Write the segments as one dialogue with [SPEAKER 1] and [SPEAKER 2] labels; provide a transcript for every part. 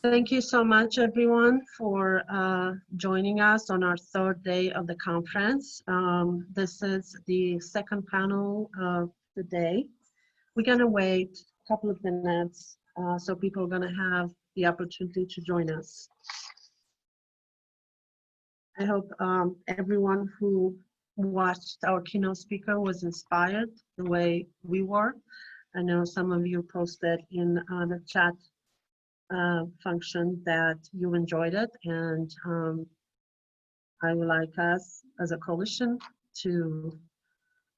[SPEAKER 1] Thank you so much, everyone, for joining us on our third day of the conference. This is the second panel of the day. We're going to wait a couple of minutes so people are going to have the opportunity to join us. I hope everyone who watched our keynote speaker was inspired the way we were. I know some of you posted in the chat function that you enjoyed it, and I would like us as a coalition to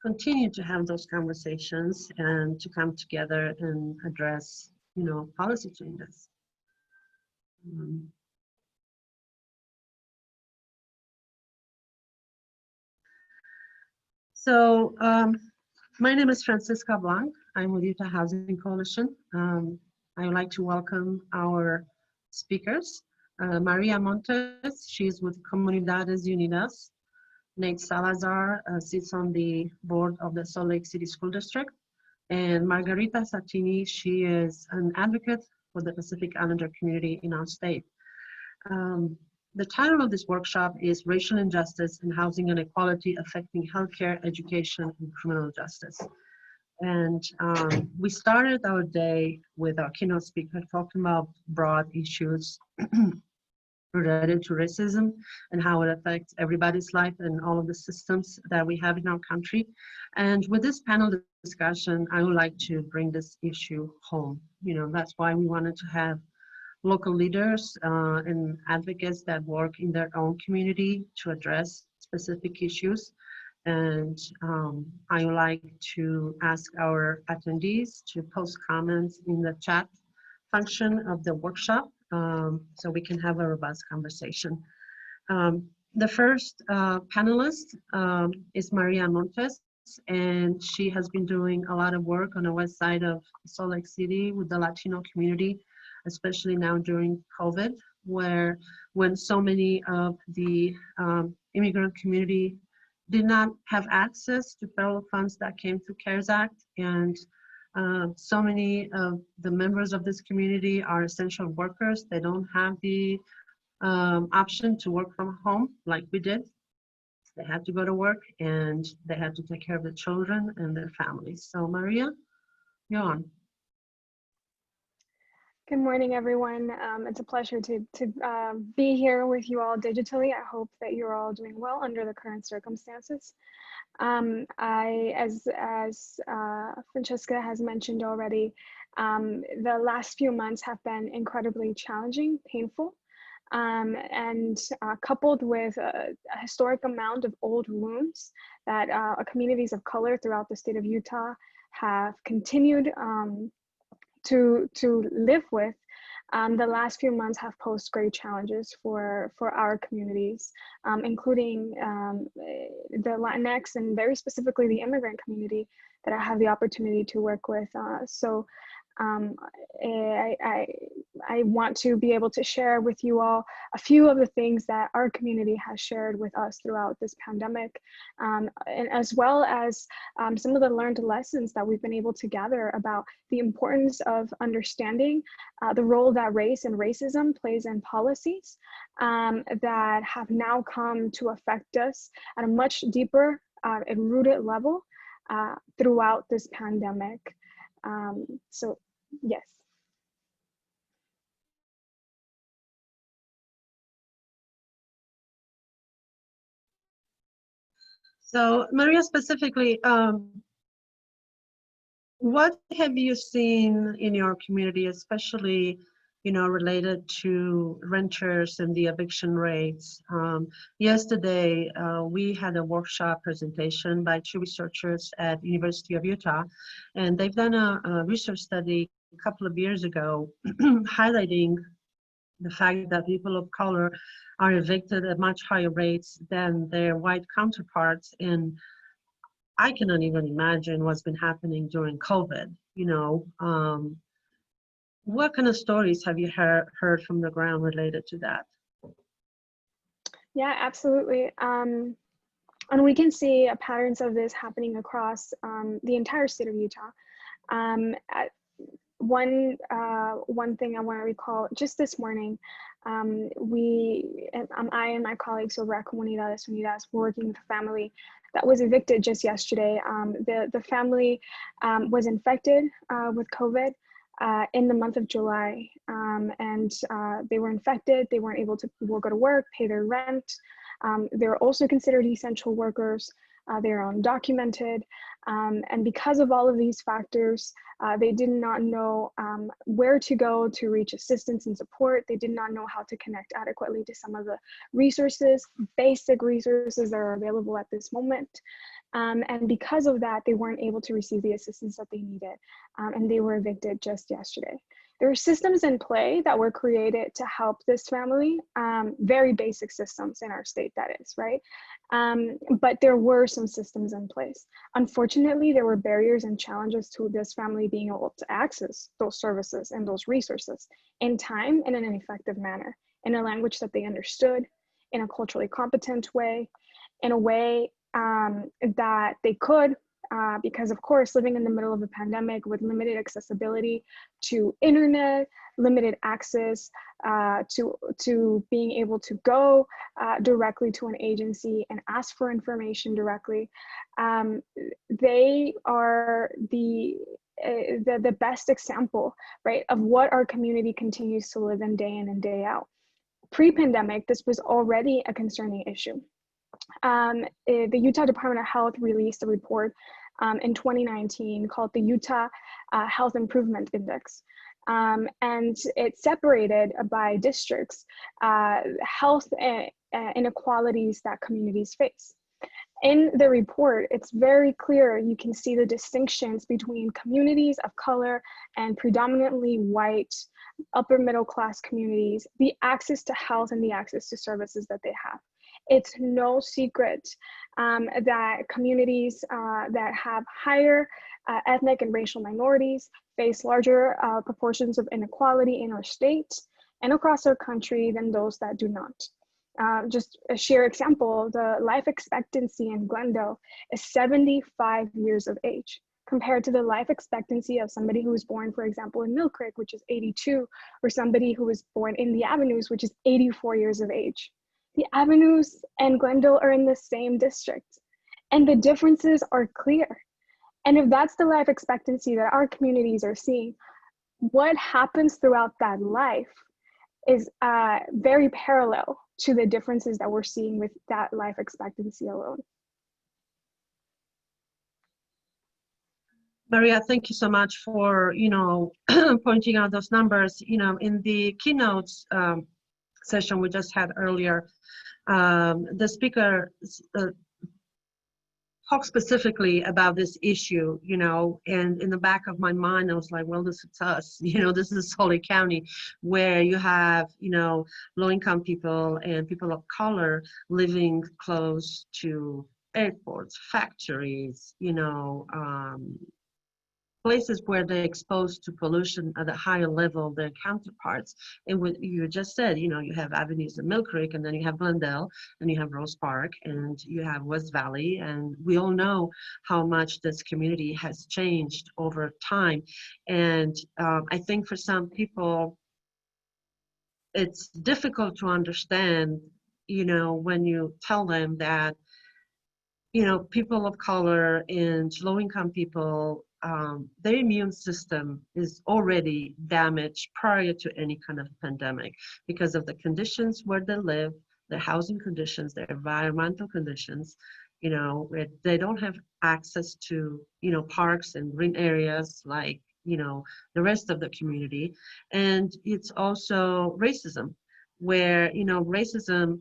[SPEAKER 1] continue to have those conversations and to come together and address, policy changes. So my name is Francisca Blanc. I'm with Utah Housing Coalition. I would like to welcome our speakers. Maria Montes, she's with Comunidades Unidas. Nate Salazar sits on the board of the Salt Lake City School District. And Margarita Satini, she is an advocate for the Pacific Islander community in our state. The title of this workshop is Racial Injustice and Housing Inequality Affecting Healthcare, Education, and Criminal Justice. And we started our day with our keynote speaker talking about broad issues related to racism and how it affects everybody's life and all of the systems that we have in our country. And with this panel discussion, I would like to bring this issue home. That's why we wanted to have local leaders and advocates that work in their own community to address specific issues. And I would like to ask our attendees to post comments in the chat function of the workshop so we can have a robust conversation. The first panelist is Maria Montes, and she has been doing a lot of work on the west side of Salt Lake City with the Latino community, especially now during COVID, when so many of the immigrant community did not have access to federal funds that came through CARES Act, and so many of the members of this community are essential workers. They don't have the option to work from home like we did. They had to go to work, and they had to take care of the children and their families. So Maria, you're on.
[SPEAKER 2] Good morning, everyone. It's a pleasure to be here with you all digitally. I hope that you're all doing well under the current circumstances. As Francesca has mentioned already, the last few months have been incredibly challenging, painful, and coupled with a historic amount of old wounds that communities of color throughout the state of Utah have continued to live with. The last few months have posed great challenges for our communities, including the Latinx and very specifically the immigrant community that I have the opportunity to work with. I want to be able to share with you all a few of the things that our community has shared with us throughout this pandemic, and as well as some of the learned lessons that we've been able to gather about the importance of understanding the role that race and racism plays in policies that have now come to affect us at a much deeper and rooted level throughout this pandemic. So yes.
[SPEAKER 1] So Maria, specifically, what have you seen in your community, especially, related to renters and the eviction rates? Yesterday, we had a workshop presentation by two researchers at University of Utah, and they've done a research study a couple of years ago highlighting the fact that people of color are evicted at much higher rates than their white counterparts. And I cannot even imagine what's been happening during COVID. What kind of stories have you heard from the ground related to that?
[SPEAKER 2] Yeah, absolutely. And we can see patterns of this happening across the entire state of Utah. one thing I want to recall, just this morning, I and my colleagues over at Comunidades, Unidas, were working with a family that was evicted just yesterday. The family was infected with COVID in the month of July, and they were infected. They weren't able to go to work, pay their rent. They're also considered essential workers. They're undocumented. And because of all of these factors, they did not know where to go to reach assistance and support. They did not know how to connect adequately to some of the resources, basic resources that are available at this moment. And because of that, they weren't able to receive the assistance that they needed, and they were evicted just yesterday. There are systems in play that were created to help this family, very basic systems in our state, that is, right? But there were some systems in place. Unfortunately, there were barriers and challenges to this family being able to access those services and those resources in time and in an effective manner, in a language that they understood, in a culturally competent way, in a way that they could, because of course, living in the middle of a pandemic with limited accessibility to internet, limited access to being able to go directly to an agency and ask for information directly, they are the best example, right, of what our community continues to live in day in and day out. Pre-pandemic, this was already a concerning issue. The Utah Department of Health released a report in 2019 called the Utah Health Improvement Index. And it separated by districts health inequalities that communities face. In the report, it's very clear. You can see the distinctions between communities of color and predominantly white, upper middle class communities, the access to health and the access to services that they have. It's no secret that communities that have higher ethnic and racial minorities face larger proportions of inequality in our state and across our country than those that do not. Just a sheer example, the life expectancy in Glendale is 75 years of age, compared to the life expectancy of somebody who was born, for example, in Mill Creek, which is 82, or somebody who was born in the Avenues, which is 84 years of age. The Avenues and Glendale are in the same district, and the differences are clear. And if that's the life expectancy that our communities are seeing, what happens throughout that life is very parallel to the differences that we're seeing with that life expectancy alone.
[SPEAKER 1] Maria, thank you so much for, pointing out those numbers. In the keynotes session we just had earlier, the speaker talked specifically about this issue, and in the back of my mind, I was like, well, this is us, this is Salt County, where you have, low-income people and people of color living close to airports, factories, places where they're exposed to pollution at a higher level than counterparts. And what you just said, you have avenues in Mill Creek, and then you have Glendale, and you have Rose Park, and you have West Valley, and we all know how much this community has changed over time. And I think for some people, it's difficult to understand, when you tell them that, people of color and low-income people, their immune system is already damaged prior to any kind of pandemic because of the conditions where they live, their housing conditions, their environmental conditions, where they don't have access to, parks and green areas like, the rest of the community. And it's also racism, where, racism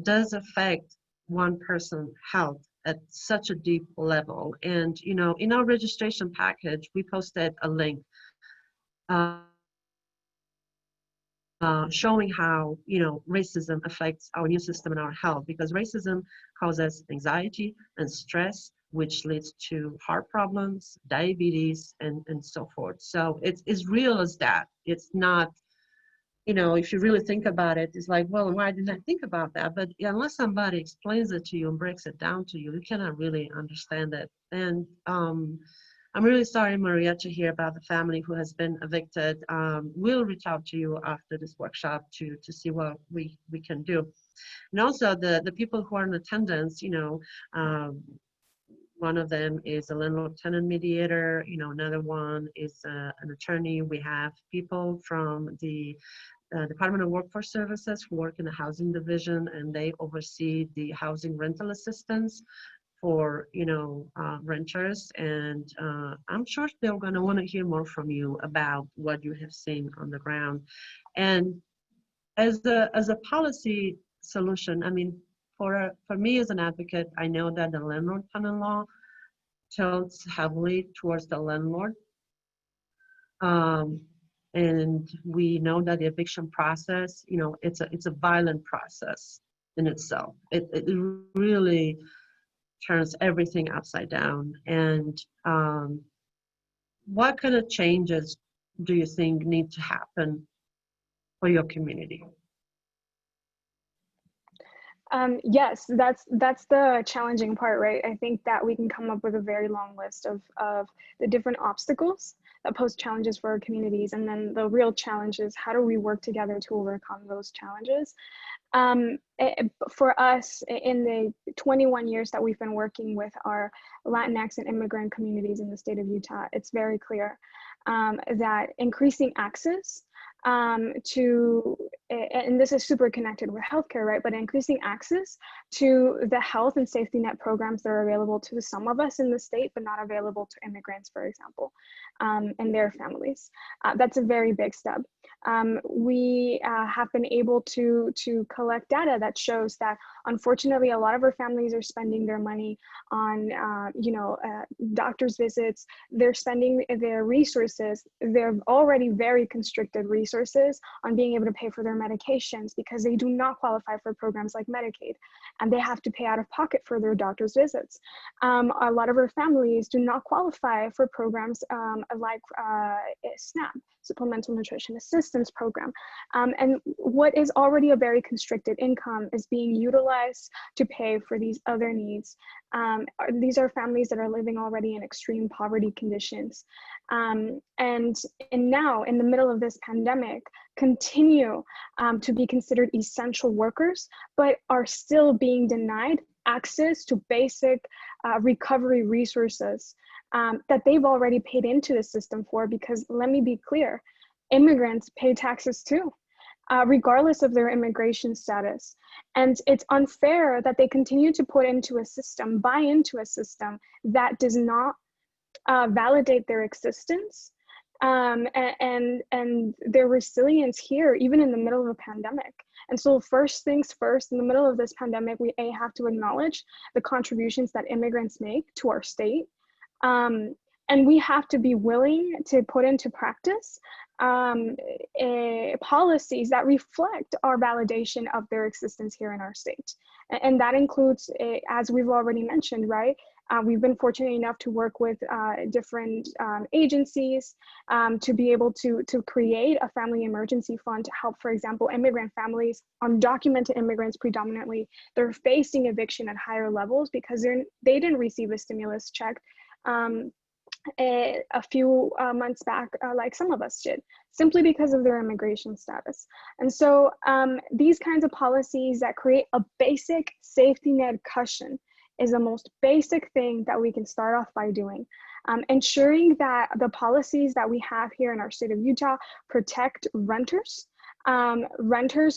[SPEAKER 1] does affect one person's health at such a deep level. And, in our registration package, we posted a link showing how, racism affects our immune system and our health, because racism causes anxiety and stress, which leads to heart problems, diabetes, and so forth. So it's as real as that. It's not, if you really think about it, it's like, well, why didn't I think about that? But unless somebody explains it to you and breaks it down to you, you cannot really understand it. And I'm really sorry, Maria, to hear about the family who has been evicted. We'll reach out to you after this workshop to see what we can do. And also the people who are in attendance, one of them is a landlord-tenant mediator, another one is an attorney. We have people from the Department of Workforce Services who work in the housing division, and they oversee the housing rental assistance for renters, and I'm sure they're going to want to hear more from you about what you have seen on the ground. And as a policy solution, I mean, for me as an advocate, I know that the landlord-tenant law tilts heavily towards the landlord. And we know that the eviction process, it's a violent process in itself. It really turns everything upside down. And what kind of changes do you think need to happen for your community?
[SPEAKER 2] Yes, that's the challenging part, right? I think that we can come up with a very long list of the different obstacles that pose challenges for our communities. And then the real challenge is, how do we work together to overcome those challenges? For us, in the 21 years that we've been working with our Latinx and immigrant communities in the state of Utah, it's very clear that increasing access to, and this is super connected with healthcare, right? But increasing access to the health and safety net programs that are available to some of us in the state, but not available to immigrants, for example, and their families. That's a very big step. We have been able to collect data that shows that, unfortunately, a lot of our families are spending their money on, doctor's visits. They're spending their resources, they're already very constricted resources, on being able to pay for their medications because they do not qualify for programs like Medicaid, and they have to pay out of pocket for their doctor's visits. A lot of our families do not qualify for programs like SNAP, Supplemental Nutrition Assistance Program. And what is already a very constricted income is being utilized to pay for these other needs. These are families that are living already in extreme poverty conditions. And now, in the middle of this pandemic, continue to be considered essential workers, but are still being denied access to basic recovery resources that they've already paid into the system for. Because let me be clear, immigrants pay taxes too, regardless of their immigration status. And it's unfair that they continue to buy into a system that does not validate their existence and their resilience here, even in the middle of a pandemic. And so, first things first, in the middle of this pandemic, we have to acknowledge the contributions that immigrants make to our state. And we have to be willing to put into practice policies that reflect our validation of their existence here in our state. And that includes, as we've already mentioned, right? We've been fortunate enough to work with different agencies to be able to create a family emergency fund to help, for example, immigrant families, undocumented immigrants predominantly. They're facing eviction at higher levels because they didn't receive a stimulus check a few months back, like some of us did, simply because of their immigration status. And so these kinds of policies that create a basic safety net cushion is the most basic thing that we can start off by doing. Ensuring that the policies that we have here in our state of Utah protect renters,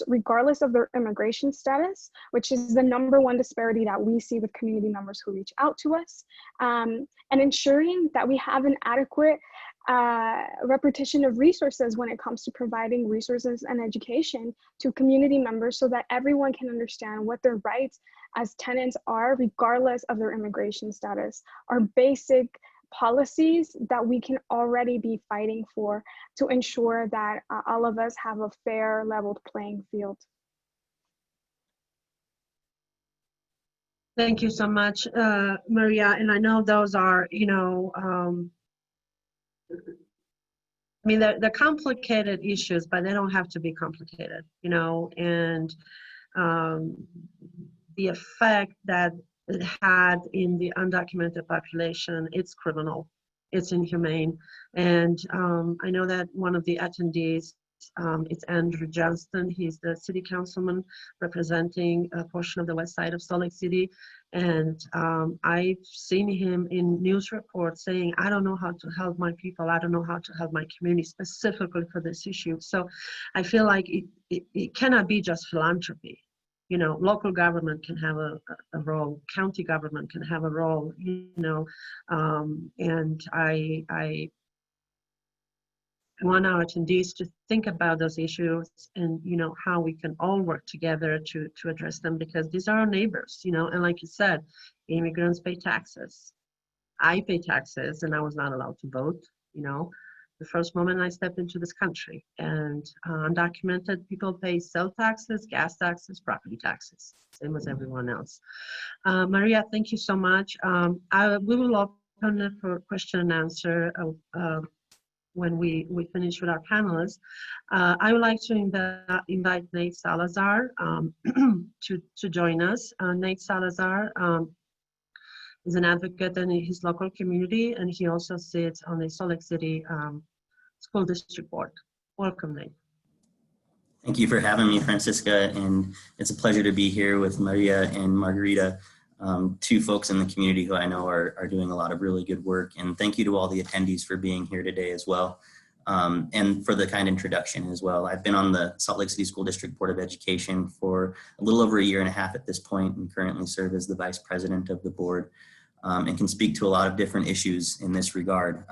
[SPEAKER 2] regardless of their immigration status, which is the #1 disparity that we see with community members who reach out to us, and ensuring that we have an adequate repetition of resources when it comes to providing resources and education to community members, so that everyone can understand what their rights as tenants are, regardless of their immigration status. Are basic policies that we can already be fighting for to ensure that all of us have a fair, leveled playing field.
[SPEAKER 1] Thank you so much, Maria. And I know those are, I mean, they're complicated issues, but they don't have to be complicated, and the effect that it had in the undocumented population, it's criminal. It's inhumane. And I know that one of the attendees is Andrew Johnston. He's the city councilman representing a portion of the west side of Salt Lake City. And I've seen him in news reports saying, I don't know how to help my people. I don't know how to help my community specifically for this issue. So I feel like it cannot be just philanthropy. You know, local government can have a role, county government can have a role, you know, and I want our attendees to think about those issues and, you know, how we can all work together to address them, because these are our neighbors, you know, and like you said, immigrants pay taxes. I pay taxes and I was not allowed to vote, you know, the first moment I stepped into this country. And undocumented people pay sales taxes, gas taxes, property taxes, same as everyone else. Maria, thank you so much. We will open it for question and answer when we finish with our panelists. I would like to invite Nate Salazar to join us. Nate Salazar is an advocate in his local community, and he also sits on the Salt Lake City School District Board. Welcome, Nate.
[SPEAKER 3] Thank you for having me, Francisca, and it's a pleasure to be here with Maria and Margarita, two folks in the community who I know are doing a lot of really good work. And thank you to all the attendees for being here today as well, and for the kind introduction as well. I've been on the Salt Lake City School District Board of Education for a little over 1.5 years at this point, and currently serve as the vice president of the board, and can speak to a lot of different issues in this regard.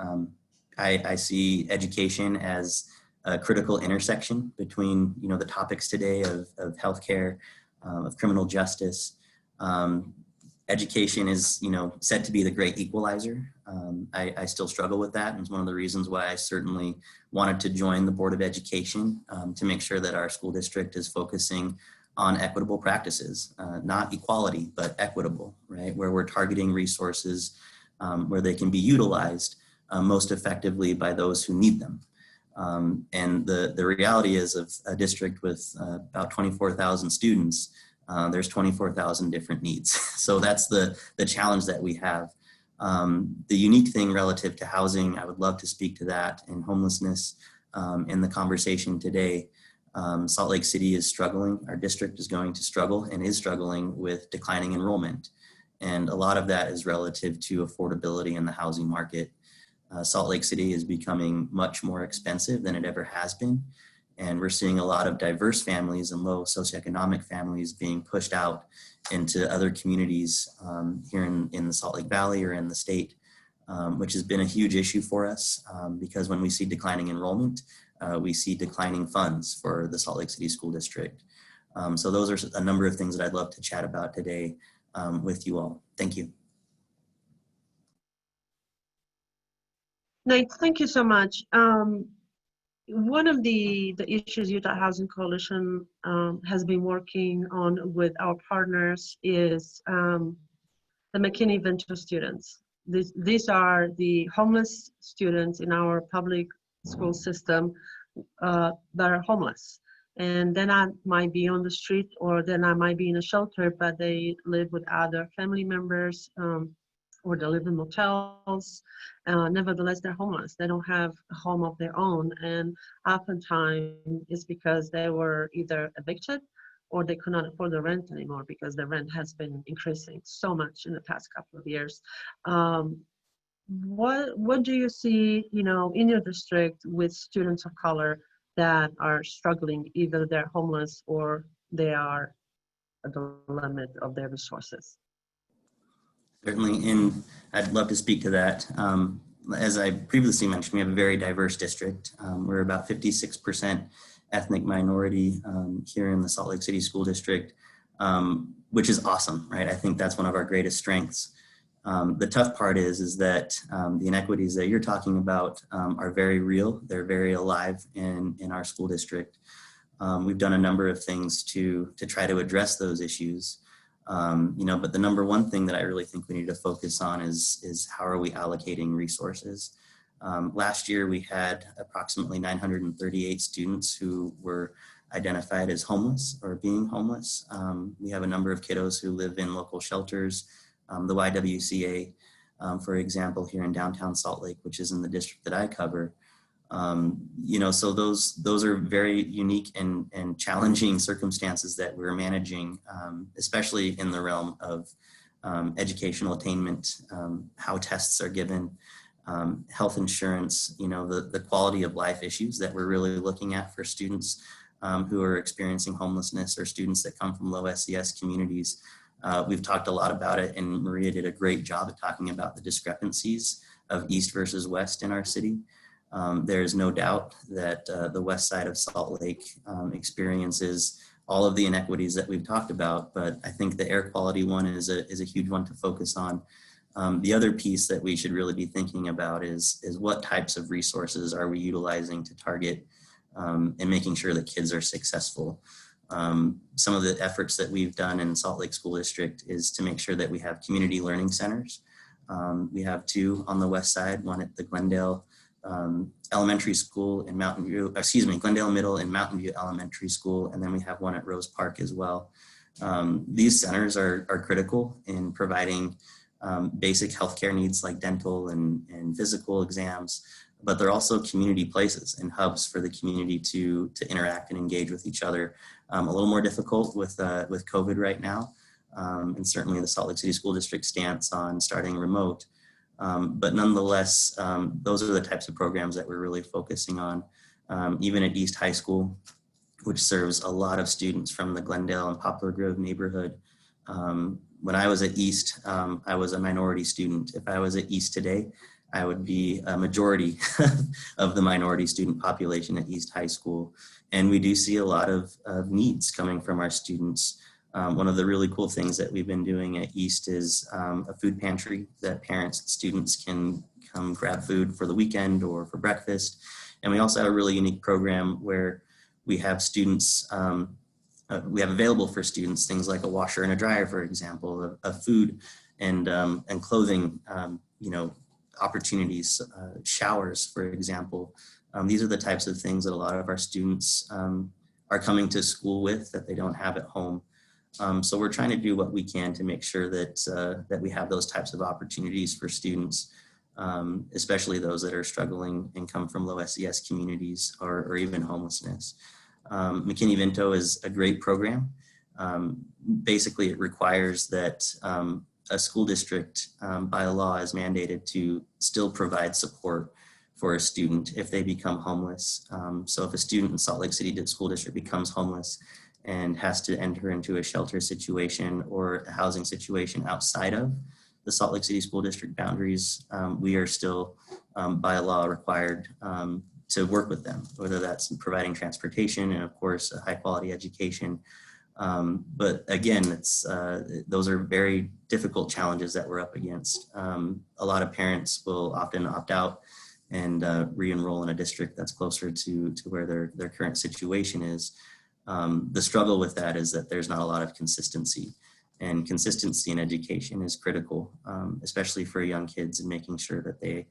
[SPEAKER 3] I see education as a critical intersection between, you know, the topics today of healthcare, of criminal justice. Education is, you know, said to be the great equalizer. I still struggle with that, and it's one of the reasons why I certainly wanted to join the Board of Education, to make sure that our school district is focusing on equitable practices, not equality, but equitable, right? Where we're targeting resources where they can be utilized most effectively by those who need them. And the reality is, of a district with about 24,000 students, there's 24,000 different needs. So that's the challenge that we have. The unique thing relative to housing, I would love to speak to that, and homelessness in the conversation today. Salt Lake City is struggling. Our district is going to struggle and is struggling with declining enrollment. And a lot of that is relative to affordability in the housing market. Salt Lake City is becoming much more expensive than it ever has been. And we're seeing a lot of diverse families and low socioeconomic families being pushed out into other communities here in the Salt Lake Valley or in the state, which has been a huge issue for us, because when we see declining enrollment, we see declining funds for the Salt Lake City School District. So those are a number of things that I'd love to chat about today with you all. Thank you.
[SPEAKER 1] Nate, thank you so much. One of the issues Utah Housing Coalition has been working on with our partners is the McKinney Venture students. These are the homeless students in our public school system that are homeless. And then I might be on the street, or then I might be in a shelter, but they live with other family members, or they live in motels. Nevertheless, they're homeless. They don't have a home of their own. And oftentimes it's because they were either evicted or they could not afford the rent anymore, because the rent has been increasing so much in the past couple of years. What do you see, you know, in your district with students of color that are struggling? Either they're homeless or they are at the limit of their resources.
[SPEAKER 3] Certainly, and I'd love to speak to that. As I previously mentioned, we have a very diverse district. We're about 56% ethnic minority here in the Salt Lake City School District, which is awesome, right? I think that's one of our greatest strengths. The tough part is that the inequities that you're talking about are very real. They're very alive in our school district. We've done a number of things to try to address those issues. You know, but the number one thing that I really think we need to focus on is how are we allocating resources? Last year, we had approximately 938 students who were identified as homeless or being homeless. We have a number of kiddos who live in local shelters, the YWCA. For example, here in downtown Salt Lake, which is in the district that I cover, so those are very unique and challenging circumstances that we're managing, especially in the realm of educational attainment, how tests are given, health insurance, the quality of life issues that we're really looking at for students who are experiencing homelessness or students that come from low SES communities. We've talked a lot about it, and Maria did a great job at talking about the discrepancies of East versus West in our city. There is no doubt that the west side of Salt Lake experiences all of the inequities that we've talked about, but I think the air quality one is a huge one to focus on. The other piece that we should really be thinking about is what types of resources are we utilizing to target and making sure that kids are successful. Some of the efforts that we've done in Salt Lake School District is to make sure that we have community learning centers. We have two on the west side, one at the Glendale Elementary School in Glendale Middle and Mountain View Elementary School, and then we have one at Rose Park as well. These centers are critical in providing basic healthcare needs like dental and physical exams, but they're also community places and hubs for the community to interact and engage with each other. A little more difficult with COVID right now, and certainly the Salt Lake City School District stance on starting remote. But nonetheless, those are the types of programs that we're really focusing on. Even at East High School, which serves a lot of students from the Glendale and Poplar Grove neighborhood. When I was at East, I was a minority student. If I was at East today, I would be a majority of the minority student population at East High School. And we do see a lot of needs coming from our students. One of the really cool things that we've been doing at East is a food pantry that parents and students can come grab food for the weekend or for breakfast. And we also have a really unique program where we have students, we have available for students things like a washer and a dryer, for example, of food and clothing, opportunities, showers, for example. These are the types of things that a lot of our students are coming to school with that they don't have at home. So we're trying to do what we can to make sure that we have those types of opportunities for students, especially those that are struggling and come from low SES communities or even homelessness. McKinney-Vento is a great program. Basically, it requires that a school district by law is mandated to still provide support for a student if they become homeless. So if a student in Salt Lake City School District becomes homeless and has to enter into a shelter situation or a housing situation outside of the Salt Lake City School District boundaries, we are still by law required to work with them, whether that's providing transportation and of course a high quality education. But again, those are very difficult challenges that we're up against. A lot of parents will often opt out and re-enroll in a district that's closer to where their current situation is. The struggle with that is that there's not a lot of consistency, and consistency in education is critical, especially for young kids, and making sure that they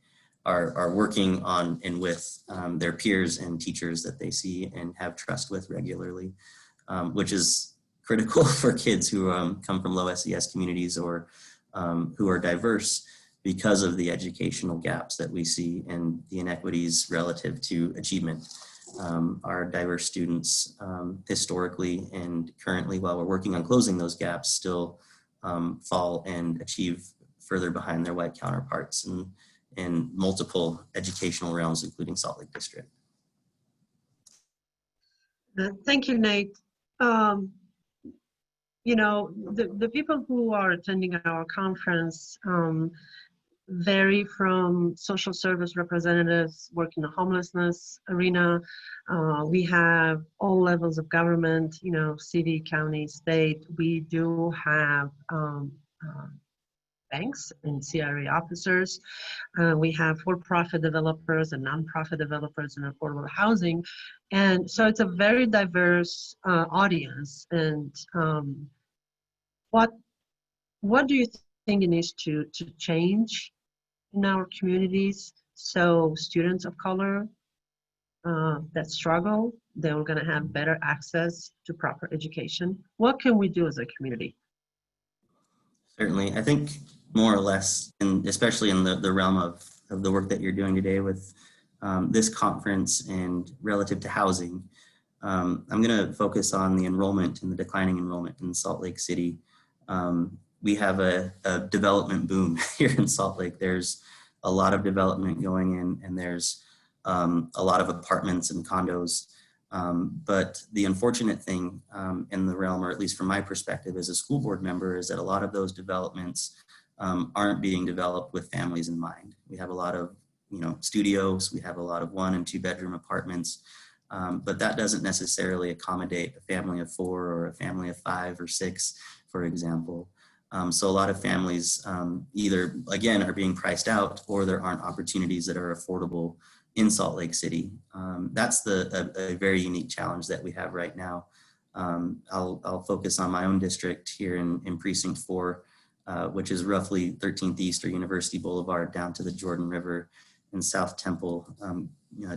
[SPEAKER 3] are working on and with their peers and teachers that they see and have trust with regularly, which is critical for kids who come from low SES communities or who are diverse, because of the educational gaps that we see and the inequities relative to achievement. Our diverse students historically and currently, while we're working on closing those gaps, still fall and achieve further behind their white counterparts in multiple educational realms, including Salt Lake District.
[SPEAKER 1] Thank you, Nate. The people who are attending our conference vary from social service representatives working in the homelessness arena. We have all levels of government, city, county, state. We do have banks and CRA officers. We have for-profit developers and non-profit developers in affordable housing. And so it's a very diverse audience. And what do you think it needs to change in our communities so students of color that struggle, they're going to have better access to proper education? What can we do as a community?
[SPEAKER 3] Certainly. I think more or less, and especially in the realm of the work that you're doing today with this conference and relative to housing, I'm going to focus on the enrollment and the declining enrollment in Salt Lake City. We have a development boom here in Salt Lake. There's a lot of development going in, and there's a lot of apartments and condos. But the unfortunate thing in the realm, or at least from my perspective as a school board member, is that a lot of those developments aren't being developed with families in mind. We have a lot of, studios, we have a lot of 1 and 2 bedroom apartments, but that doesn't necessarily accommodate a family of 4 or a family of 5 or 6, for example. So a lot of families either, again, are being priced out, or there aren't opportunities that are affordable in Salt Lake City. That's a very unique challenge that we have right now. I'll focus on my own district here in Precinct 4, which is roughly 13th East or University Boulevard down to the Jordan River, in South Temple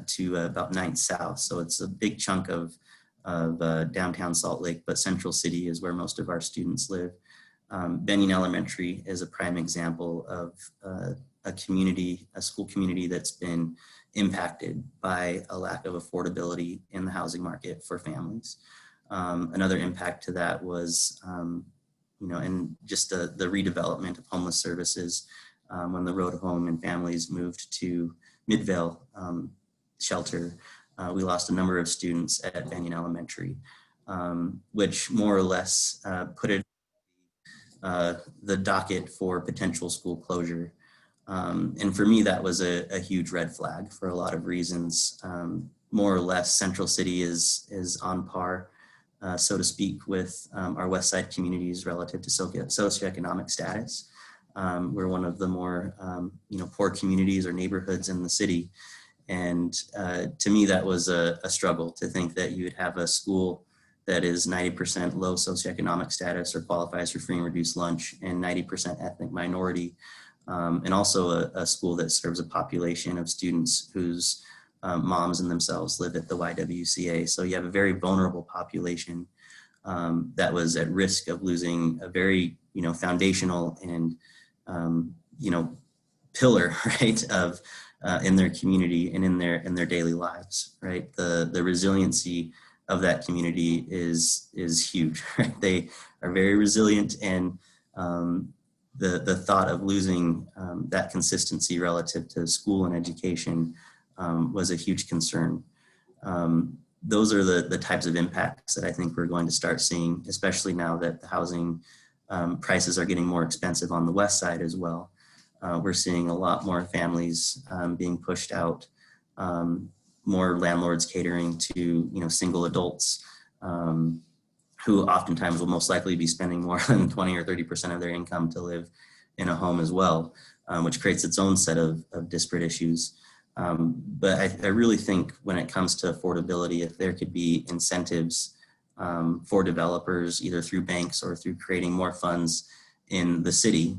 [SPEAKER 3] to about 9th South. So it's a big chunk of downtown Salt Lake, but Central City is where most of our students live. Benyon Elementary is a prime example of a school community that's been impacted by a lack of affordability in the housing market for families. Another impact to that was, and just the redevelopment of homeless services when the Road Home and families moved to Midvale shelter. We lost a number of students at Benyon Elementary, which more or less put it the docket for potential school closure. And for me, that was a huge red flag for a lot of reasons. More or less, Central City is on par, so to speak, with our West Side communities relative to socioeconomic status. We're one of the more poor communities or neighborhoods in the city. And to me, that was a struggle to think that you would have a school that is 90% low socioeconomic status or qualifies for free and reduced lunch, and 90% ethnic minority, and also a school that serves a population of students whose moms and themselves live at the YWCA. So you have a very vulnerable population that was at risk of losing a very foundational and pillar, right, of in their community and in their daily lives, right? The resiliency of that community is huge, right? They are very resilient, and the thought of losing that consistency relative to school and education was a huge concern. Those are the types of impacts that I think we're going to start seeing, especially now that the housing prices are getting more expensive on the West Side as well. We're seeing a lot more families being pushed out, more landlords catering to single adults who oftentimes will most likely be spending more than 20 or 30% of their income to live in a home as well, which creates its own set of disparate issues. But I really think when it comes to affordability, if there could be incentives for developers, either through banks or through creating more funds in the city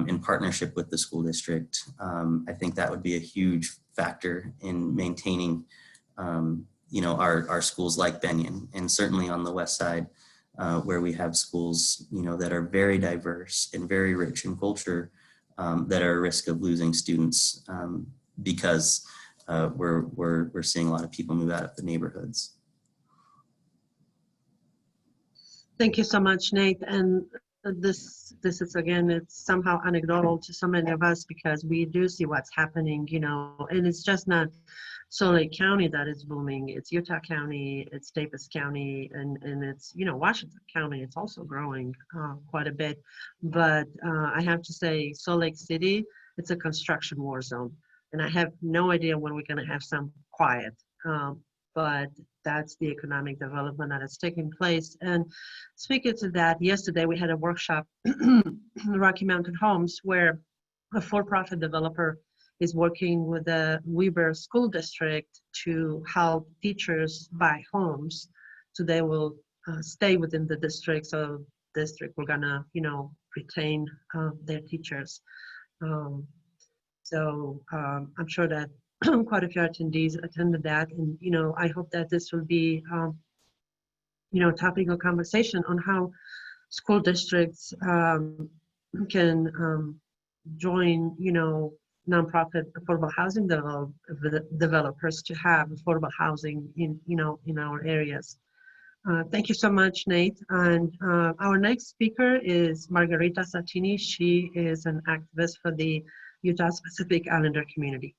[SPEAKER 3] in partnership with the school district, I think that would be a huge factor in maintaining our schools like Benyon, and certainly on the West Side, where we have schools that are very diverse and very rich in culture, that are at risk of losing students because we're seeing a lot of people move out of the neighborhoods.
[SPEAKER 1] Thank you so much, Nate. And this is, again, it's somehow anecdotal to so many of us, because we do see what's happening, and it's just not Salt Lake County that is booming. It's Utah County, it's Davis County, and it's, Washington County. It's also growing quite a bit. But I have to say, Salt Lake City, it's a construction war zone. And I have no idea when we're going to have some quiet. But that's the economic development that is taking place. And speaking to that, yesterday we had a workshop, Rocky Mountain Homes, where a for-profit developer is working with the Weber School District to help teachers buy homes, so they will stay within the district. So district, we're gonna, retain their teachers. So I'm sure that quite a few attendees attended that, and I hope that this will be topic of conversation on how school districts can join, nonprofit affordable housing developers to have affordable housing in our areas. Thank you so much, Nate. And our next speaker is Margarita Satini. She is an activist for the Utah Pacific Islander community.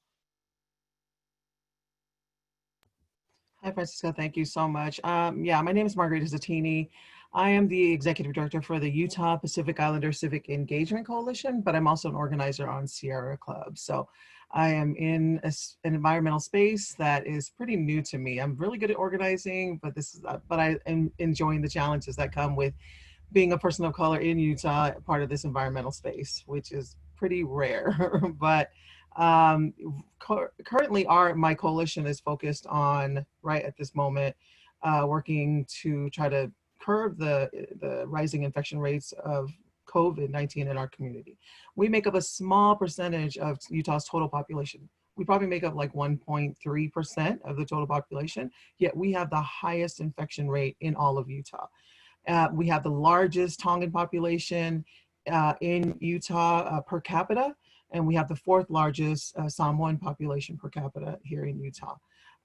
[SPEAKER 4] Hi, Francisca. Thank you so much. Yeah, my name is Margarita Zatini. I am the executive director for the Utah Pacific Islander Civic Engagement Coalition, but I'm also an organizer on Sierra Club. So I am in an environmental space that is pretty new to me. I'm really good at organizing, but I am enjoying the challenges that come with being a person of color in Utah, part of this environmental space, which is pretty rare. But currently my coalition is focused on, right at this moment, working to try to curb the rising infection rates of COVID-19 in our community. We make up a small percentage of Utah's total population. We probably make up like 1.3% of the total population, yet we have the highest infection rate in all of Utah. We have the largest Tongan population in Utah per capita, and we have the fourth largest Samoan population per capita here in Utah.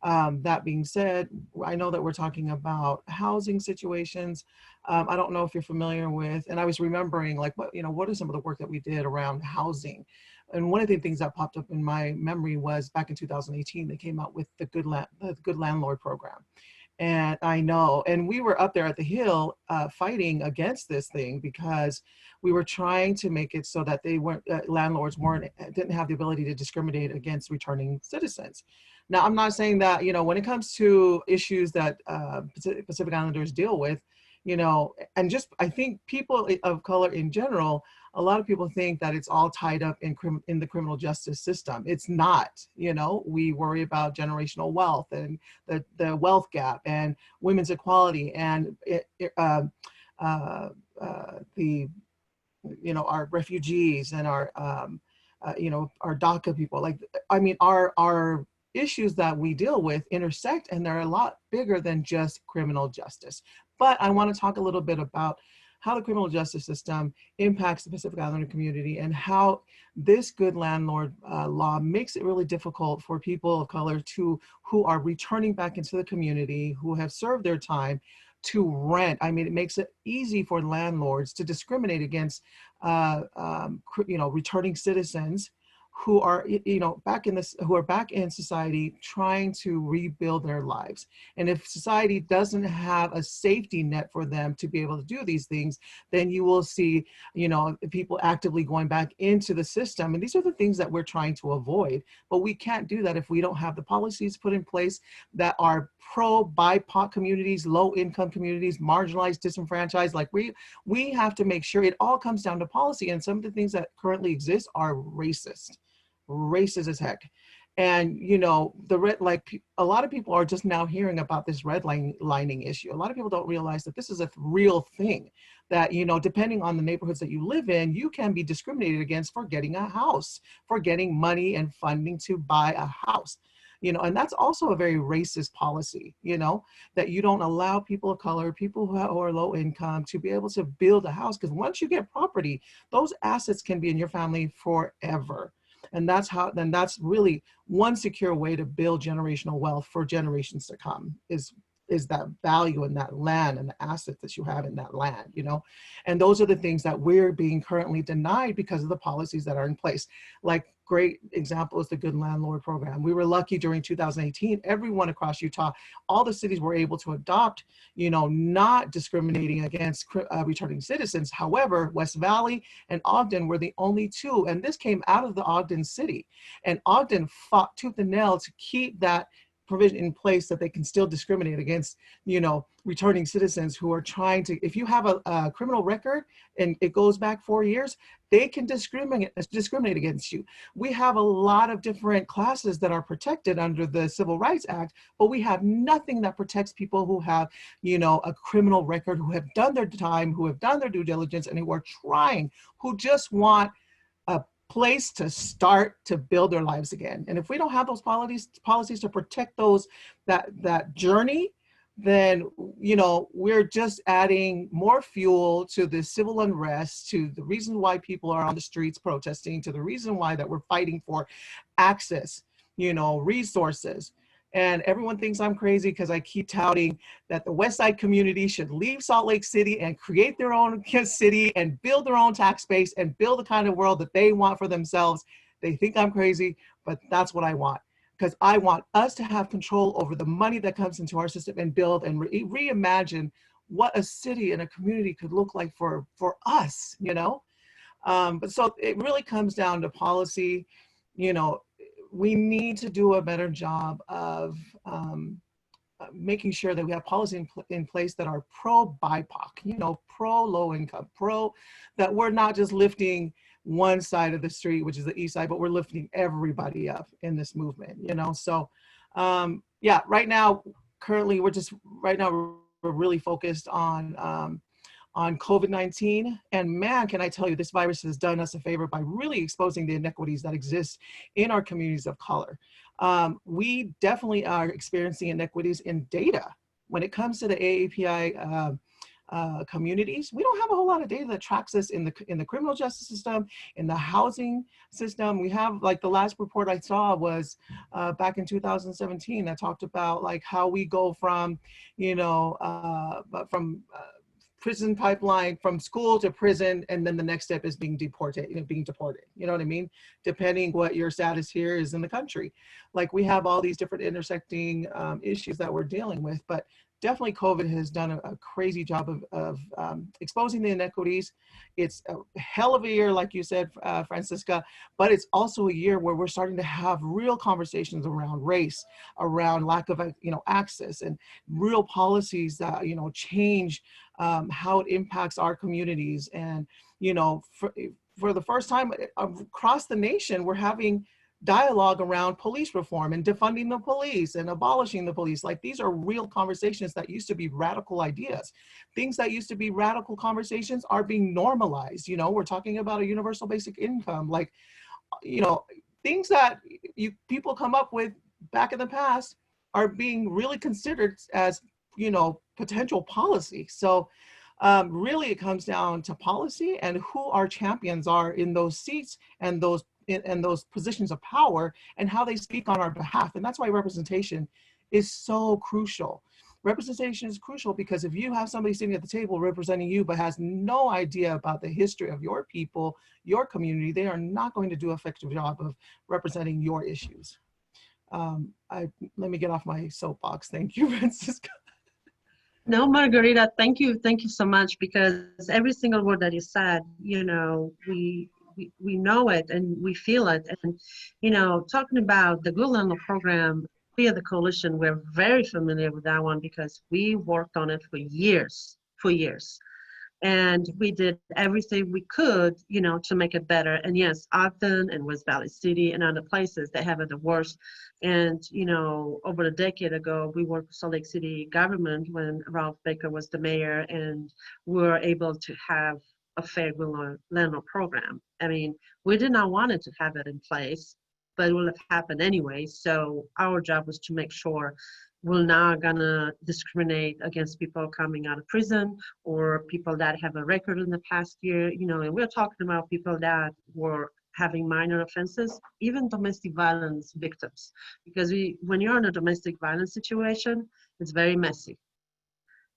[SPEAKER 4] That being said, I know that we're talking about housing situations. I don't know if you're familiar with, and I was remembering like what are some of the work that we did around housing. And one of the things that popped up in my memory was back in 2018, they came out with the Good Landlord program. And I know, and we were up there at the Hill fighting against this thing because we were trying to make it so that they weren't, landlords didn't have the ability to discriminate against returning citizens. Now, I'm not saying that, when it comes to issues that Pacific Islanders deal with, and just, I think people of color in general, a lot of people think that it's all tied up in the criminal justice system. It's not. We worry about generational wealth and the wealth gap and women's equality and our refugees and our DACA people. Our issues that we deal with intersect, and they're a lot bigger than just criminal justice. But I want to talk a little bit about how the criminal justice system impacts the Pacific Islander community and how this good landlord law makes it really difficult for people of color who are returning back into the community, who have served their time, to rent. It makes it easy for landlords to discriminate against returning citizens who are back in society trying to rebuild their lives. And if society doesn't have a safety net for them to be able to do these things, then you will see people actively going back into the system. And these are the things that we're trying to avoid, but we can't do that if we don't have the policies put in place that are pro BIPOC communities, low income communities, marginalized, disenfranchised. Like we have to make sure it all comes down to policy. And some of the things that currently exist are racist as heck. And a lot of people are just now hearing about this redlining issue. A lot of people don't realize that this is a real thing, that depending on the neighborhoods that you live in, you can be discriminated against for getting a house, for getting money and funding to buy a house. And that's also a very racist policy, that you don't allow people of color, people who are low income, to be able to build a house. Because once you get property, those assets can be in your family forever. And that's really one secure way to build generational wealth for generations to come, is that value in that land and the assets that you have in that land, And those are the things that we're being currently denied because of the policies that are in place. Like, great example is the Good Landlord program. We were lucky during 2018, everyone across Utah, all the cities were able to adopt, not discriminating against returning citizens. However, West Valley and Ogden were the only two, and this came out of the Ogden city. And Ogden fought tooth and nail to keep that provision in place that they can still discriminate against, returning citizens who are trying to, if you have a criminal record and it goes back 4 years, they can discriminate against you. We have a lot of different classes that are protected under the Civil Rights Act, but we have nothing that protects people who have, a criminal record, who have done their time, who have done their due diligence, and who are trying, who just want a place to start to build their lives again. And if we don't have those policies to protect that journey, then, you know, we're just adding more fuel to the civil unrest, to the reason why people are on the streets protesting, to the reason why that we're fighting for access, you know, resources. And everyone thinks I'm crazy because I keep touting that the West Side community should leave Salt Lake City and create their own city and build their own tax base and build the kind of world that they want for themselves. They think I'm crazy, but that's what I want. Because I want us to have control over the money that comes into our system and build and reimagine what a city and a community could look like for us, you know? But so it really comes down to policy. You know, we need to do a better job of making sure that we have policy in place that are pro-BIPOC, you know, pro-low income, that we're not just lifting one side of the street, which is the east side, but we're lifting everybody up in this movement, you know? So yeah, right now, currently, we're really focused on COVID-19. And man, can I tell you, this virus has done us a favor by really exposing the inequities that exist in our communities of color. We definitely are experiencing inequities in data. When it comes to the AAPI communities, we don't have a whole lot of data that tracks us in the criminal justice system, in the housing system. We have, like, the last report I saw was back in 2017 that talked about like how we go from, you know, prison pipeline, from school to prison, and then the next step is being deported. You know what I mean? Depending what your status here is in the country. Like, we have all these different intersecting issues that we're dealing with, but definitely COVID has done a crazy job of exposing the inequities. It's a hell of a year, like you said, Francisca, but it's also a year where we're starting to have real conversations around race, around lack of, you know, access, and real policies that, you know, change how it impacts our communities. And, you know, for the first time across the nation, we're having dialogue around police reform and defunding the police and abolishing the police. Like, these are real conversations that used to be radical ideas. Things that used to be radical conversations are being normalized. You know, we're talking about a universal basic income, like, you know, things that people come up with back in the past are being really considered as, you know, potential policy. So really it comes down to policy and who our champions are in those seats and those positions of power, and how they speak on our behalf. And that's why representation is so crucial. Representation is crucial because if you have somebody sitting at the table representing you but has no idea about the history of your people, your community, they are not going to do an effective job of representing your issues. Let me get off my soapbox. Thank you, Francisca.
[SPEAKER 1] No, Margarita, thank you so much, because every single word that you said, you know, we know it and we feel it. And, you know, talking about the Good Landlord program, we at the coalition, we're very familiar with that one because we worked on it for years. And we did everything we could, you know, to make it better. And yes, Ogden and West Valley City and other places, they have it the worst. And, you know, over a decade ago, we worked with Salt Lake City government when Ralph Baker was the mayor, and we were able to have a fair landlord program. I mean, we did not want it to have it in place, but it will have happened anyway. So our job was to make sure we're not gonna discriminate against people coming out of prison or people that have a record in the past year, you know, and we're talking about people that were having minor offenses, even domestic violence victims. Because when you're in a domestic violence situation, it's very messy.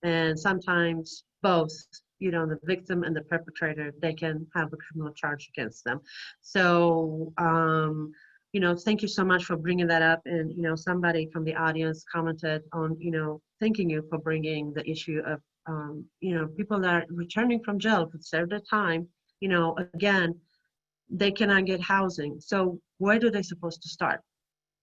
[SPEAKER 1] And sometimes both, you know, the victim and the perpetrator, they can have a criminal charge against them. So, you know, thank you so much for bringing that up. And, you know, somebody from the audience commented on, you know, thanking you for bringing the issue of, you know, people that are returning from jail could serve their time. You know, again, they cannot get housing. So where do they supposed to start?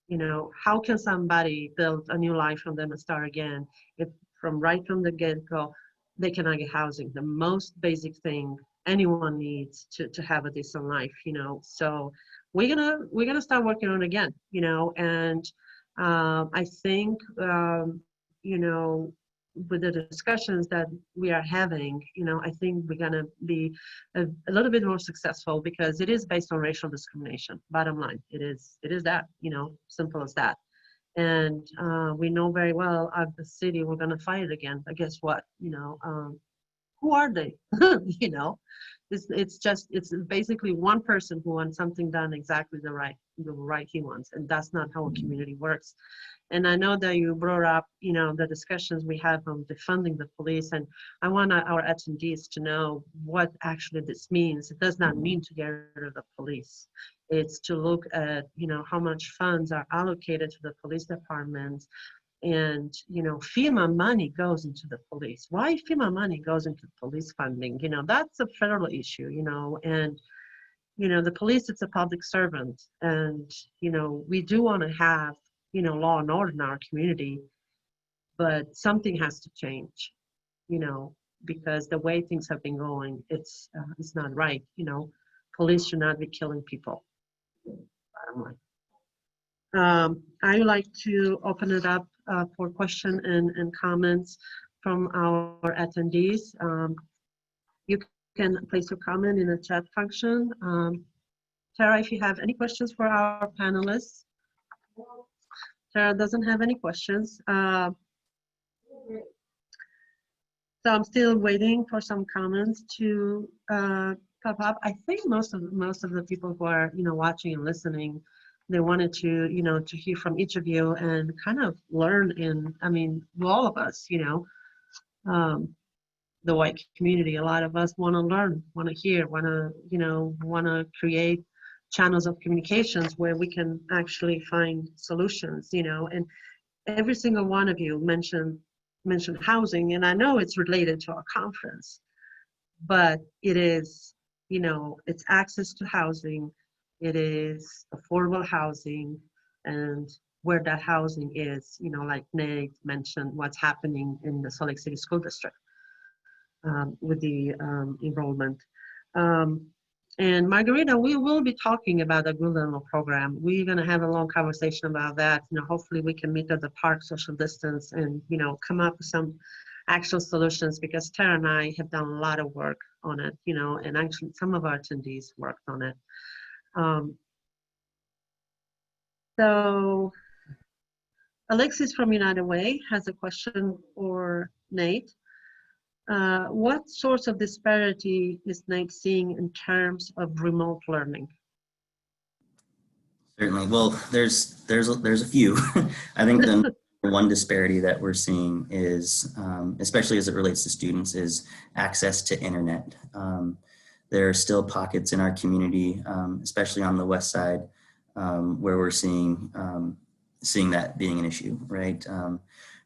[SPEAKER 1] You know, how can somebody build a new life from them and start again if right from the get-go, they cannot get housing? The most basic thing anyone needs to have a decent life, you know. So we're gonna start working on it again, you know. And I think you know, with the discussions that we are having, you know, I think we're gonna be a little bit more successful because it is based on racial discrimination. Bottom line, it is that, you know, simple as that. And we know very well at the city we're going to fight it again. But guess what? Who are they? It's basically one person who wants something done exactly the right he wants, and that's not how a community works. And I know that you brought up, the discussions we have on defunding the police, and I want our attendees to know what actually this means. It does not mean to get rid of the police. It's to look at, how much funds are allocated to the police departments. And, FEMA money goes into the police. Why FEMA money goes into police funding? That's a federal issue, and, the police, it's a public servant. And, we do want to have, law and order in our community, but something has to change, because the way things have been going, it's not right. Police should not be killing people. Bottom line. I would like to open it up for question and comments from our attendees. You can place your comment in the chat function. Tara, if you have any questions for our panelists. Tara doesn't have any questions. So I'm still waiting for some comments to pop up. I think most of the people who are watching and listening, they wanted to to hear from each of you and kind of learn. All of us, the white community, a lot of us want to learn, want to hear, want to create channels of communications where we can actually find solutions. And every single one of you mentioned housing, and I know it's related to our conference, but it is, it's access to housing, it is affordable housing, and where that housing is, like Nate mentioned, what's happening in the Salt Lake City School District with the enrollment. And Margarita, we will be talking about the Good Level program. We're going to have a long conversation about that. Hopefully we can meet at the park, social distance, and come up with some actual solutions, because Tara and I have done a lot of work on it, and actually some of our attendees worked on it. So Alexis from United Way has a question for Nate. What sorts of disparity is Nate seeing in terms of remote learning?
[SPEAKER 3] Certainly. Well, there's a few. I think the one disparity that we're seeing is, especially as it relates to students, is access to internet. There are still pockets in our community, especially on the west side, where we're seeing that being an issue, right?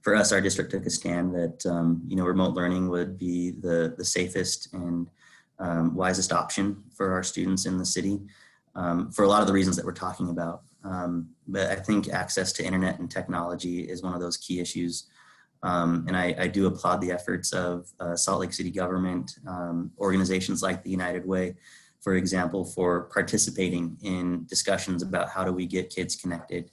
[SPEAKER 3] For us, our district took a stand that remote learning would be the safest and wisest option for our students in the city, for a lot of the reasons that we're talking about. But I think access to internet and technology is one of those key issues. And I do applaud the efforts of Salt Lake City government, organizations like the United Way, for example, for participating in discussions about how do we get kids connected.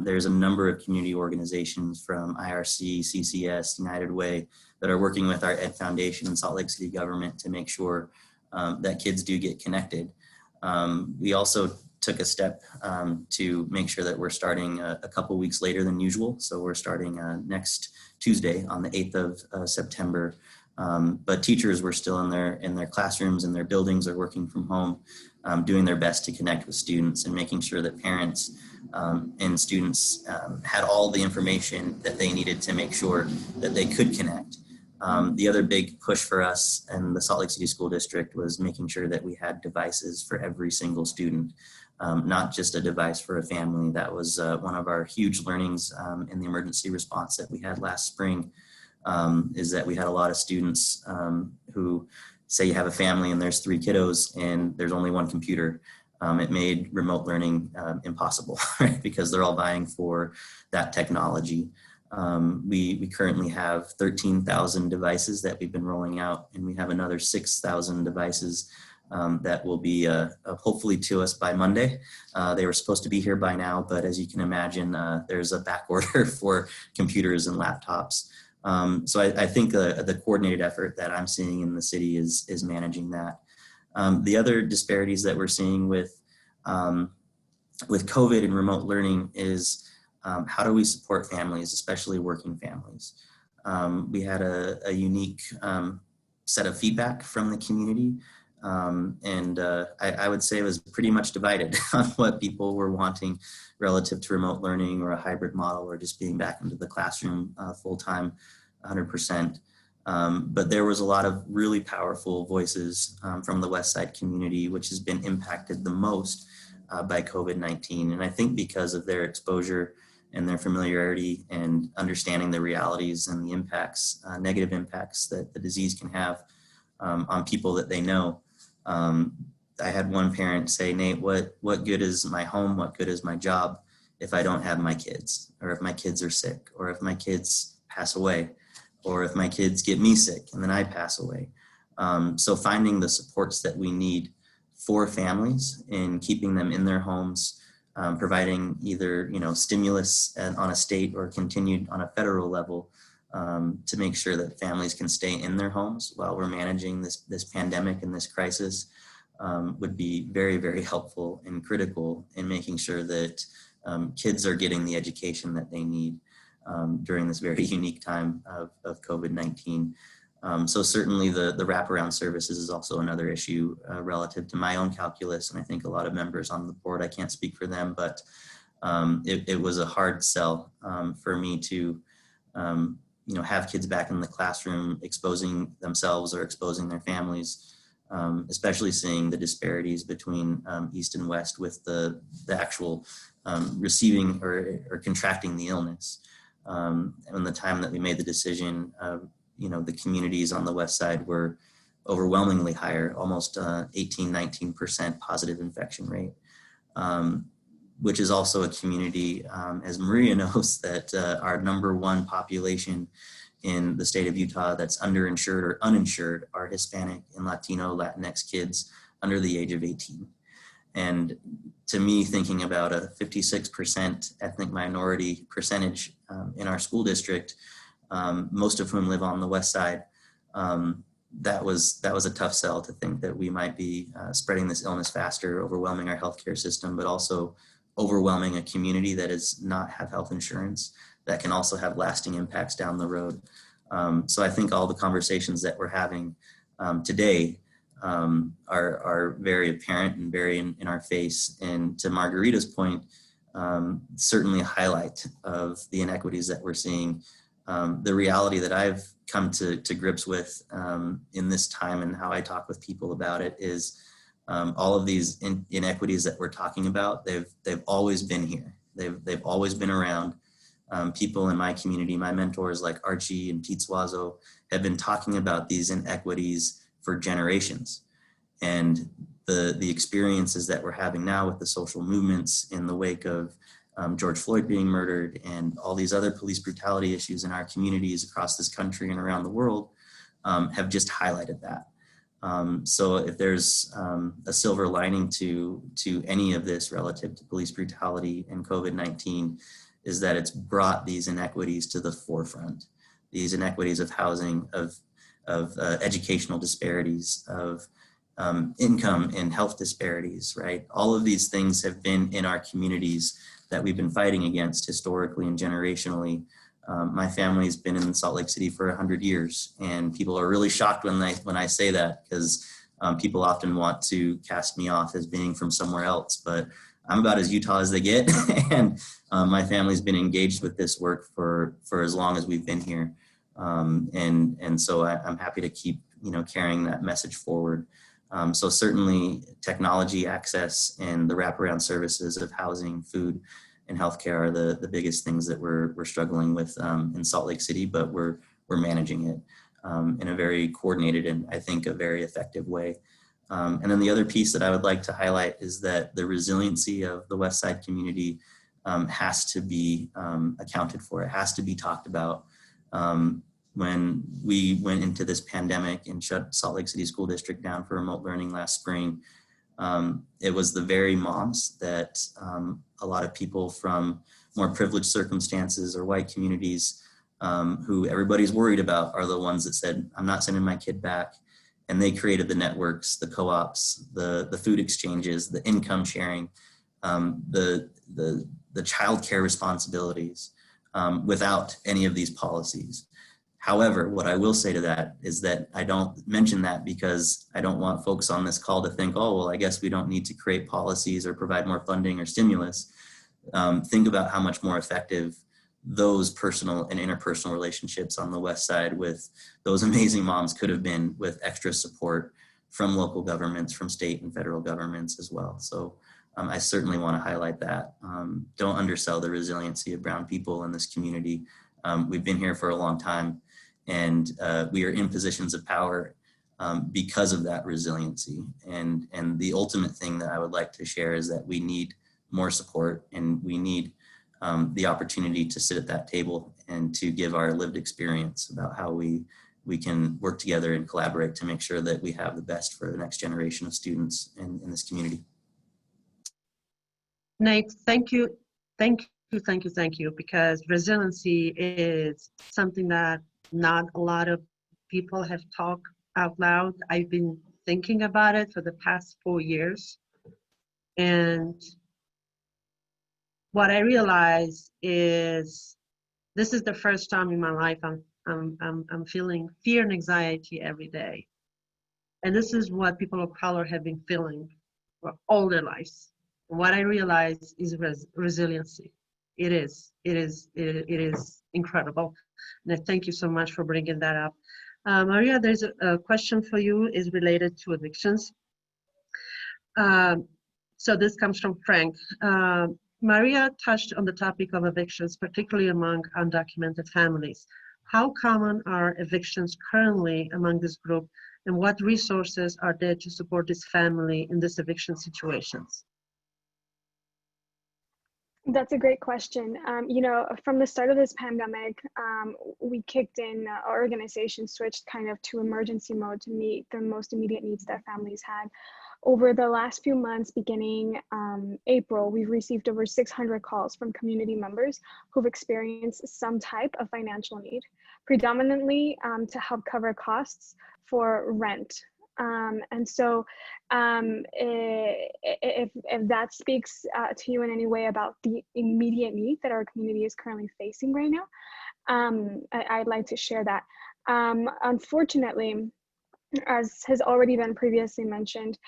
[SPEAKER 3] There's a number of community organizations from IRC, CCS, United Way that are working with our Ed Foundation and Salt Lake City government to make sure that kids do get connected. We also took a step to make sure that we're starting a couple weeks later than usual. So we're starting next Tuesday on the 8th of September. But teachers were still in their classrooms and their buildings, are working from home, doing their best to connect with students and making sure that parents and students had all the information that they needed to make sure that they could connect. The other big push for us and the Salt Lake City School District was making sure that we had devices for every single student, not just a device for a family. That was one of our huge learnings in the emergency response that we had last spring, is that we had a lot of students who say you have a family and there's 3 kiddos and there's only 1 computer. It made remote learning impossible, right? Because they're all vying for that technology. We currently have 13,000 devices that we've been rolling out, and we have another 6,000 devices that will be hopefully to us by Monday. They were supposed to be here by now, but as you can imagine, there's a back order for computers and laptops. So I think the coordinated effort that I'm seeing in the city is managing that. The other disparities that we're seeing with COVID and remote learning is how do we support families, especially working families? We had a unique set of feedback from the community. I would say it was pretty much divided on what people were wanting relative to remote learning or a hybrid model or just being back into the classroom full-time, 100%. But there was a lot of really powerful voices from the West Side community, which has been impacted the most by COVID-19. And I think because of their exposure and their familiarity and understanding the realities and the impacts, negative impacts that the disease can have on people that they know. I had one parent say, Nate, what good is my home? What good is my job if I don't have my kids, or if my kids are sick, or if my kids pass away, or if my kids get me sick and then I pass away? So finding the supports that we need for families and keeping them in their homes, providing either stimulus on a state or continued on a federal level to make sure that families can stay in their homes while we're managing this pandemic and this crisis would be very, very helpful and critical in making sure that kids are getting the education that they need during this very unique time of COVID-19. So certainly the wraparound services is also another issue relative to my own calculus, and I think a lot of members on the board, I can't speak for them, but it was a hard sell for me to have kids back in the classroom exposing themselves or exposing their families, especially seeing the disparities between East and West with the actual receiving or contracting the illness. And the time that we made the decision, the communities on the West Side were overwhelmingly higher, almost 18-19% positive infection rate, which is also a community, as Maria knows, that our #1 population in the state of Utah that's underinsured or uninsured are Hispanic and Latino, Latinx kids under the age of 18. And to me, thinking about a 56% ethnic minority percentage in our school district, most of whom live on the West Side, that was a tough sell to think that we might be spreading this illness faster, overwhelming our healthcare system, but also overwhelming a community that does not have health insurance that can also have lasting impacts down the road. So I think all the conversations that we're having today are very apparent and very in our face. And to Margarita's point, certainly a highlight of the inequities that we're seeing. The reality that I've come to grips with in this time and how I talk with people about it is all of these inequities that we're talking about, they've always been here. They've always been around. People in my community, my mentors like Archie and Pete Suazo, have been talking about these inequities for generations. And the experiences that we're having now with the social movements in the wake of George Floyd being murdered and all these other police brutality issues in our communities across this country and around the world have just highlighted that. So if there's a silver lining to any of this relative to police brutality and COVID-19, is that it's brought these inequities to the forefront. These inequities of housing, of educational disparities, of income and health disparities, right? All of these things have been in our communities that we've been fighting against historically and generationally. My family's been in Salt Lake City for 100 years, and people are really shocked when I say that, because people often want to cast me off as being from somewhere else, but I'm about as Utah as they get, and my family's been engaged with this work for as long as we've been here, and so I'm happy to keep carrying that message forward. So certainly technology access and the wraparound services of housing, food, and healthcare are the biggest things that we're struggling with in Salt Lake City, but we're managing it in a very coordinated and I think a very effective way. And then the other piece that I would like to highlight is that the resiliency of the West Side community has to be accounted for. It has to be talked about. When we went into this pandemic and shut Salt Lake City School District down for remote learning last spring, it was the very moms that a lot of people from more privileged circumstances or white communities who everybody's worried about are the ones that said, I'm not sending my kid back. And they created the networks, the co-ops, the food exchanges, the income sharing the child care responsibilities without any of these policies. However, what I will say to that is that I don't mention that because I don't want folks on this call to think, oh, well, I guess we don't need to create policies or provide more funding or stimulus. Think about how much more effective those personal and interpersonal relationships on the West Side with those amazing moms could have been with extra support from local governments, from state and federal governments as well. So I certainly want to highlight that. Don't undersell the resiliency of Brown people in this community. We've been here for a long time, and we are in positions of power because of that resiliency. And the ultimate thing that I would like to share is that we need more support, and we need the opportunity to sit at that table and to give our lived experience about how we can work together and collaborate to make sure that we have the best for the next generation of students in this community.
[SPEAKER 1] Nate, thank you, because resiliency is something that not a lot of people have talked out loud. I've been thinking about it for the past 4 years, and what I realize is this is the first time in my life I'm feeling fear and anxiety every day, and this is what people of color have been feeling for all their lives. What I realize is resiliency. It is incredible. And I thank you so much for bringing that up. Maria, there's a question for you, is related to evictions. So this comes from Frank. Maria touched on the topic of evictions, particularly among undocumented families. How common are evictions currently among this group, and what resources are there to support this family in this eviction situations?
[SPEAKER 2] That's a great question. You know, from the start of this pandemic, we kicked in, our organization switched kind of to emergency mode to meet the most immediate needs that families had. Over the last few months, beginning April, we've received over 600 calls from community members who've experienced some type of financial need, predominantly to help cover costs for rent. And so if that speaks to you in any way about the immediate need that our community is currently facing right now, I'd like to share that. Unfortunately, as has already been previously mentioned,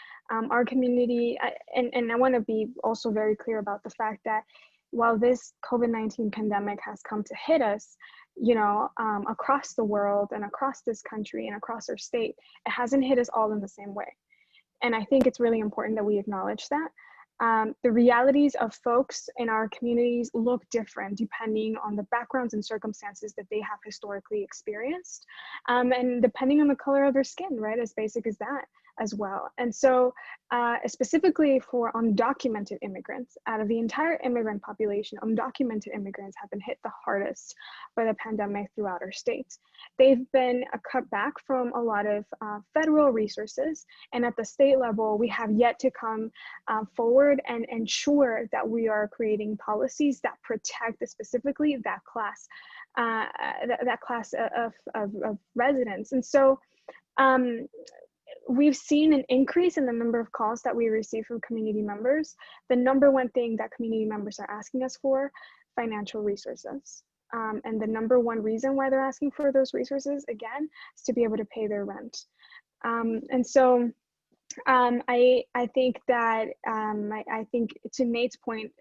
[SPEAKER 2] our community, and I want to be also very clear about the fact that while this COVID-19 pandemic has come to hit us, you know, across the world and across this country and across our state, it hasn't hit us all in the same way. And I think it's really important that we acknowledge that. The realities of folks in our communities look different depending on the backgrounds and circumstances that they have historically experienced, and depending on the color of their skin, right? As basic as that as well. And so specifically for undocumented immigrants, out of the entire immigrant population, undocumented immigrants have been hit the hardest by the pandemic throughout our states. They've been cut back from a lot of federal resources, and at the state level, we have yet to come forward and ensure that we are creating policies that protect specifically that class, that class of residents. And so we've seen an increase in the number of calls that we receive from community members. The number one thing that community members are asking us for, financial resources. And the number one reason why they're asking for those resources, again, is to be able to pay their rent. And so I think that, I think to Nate's point,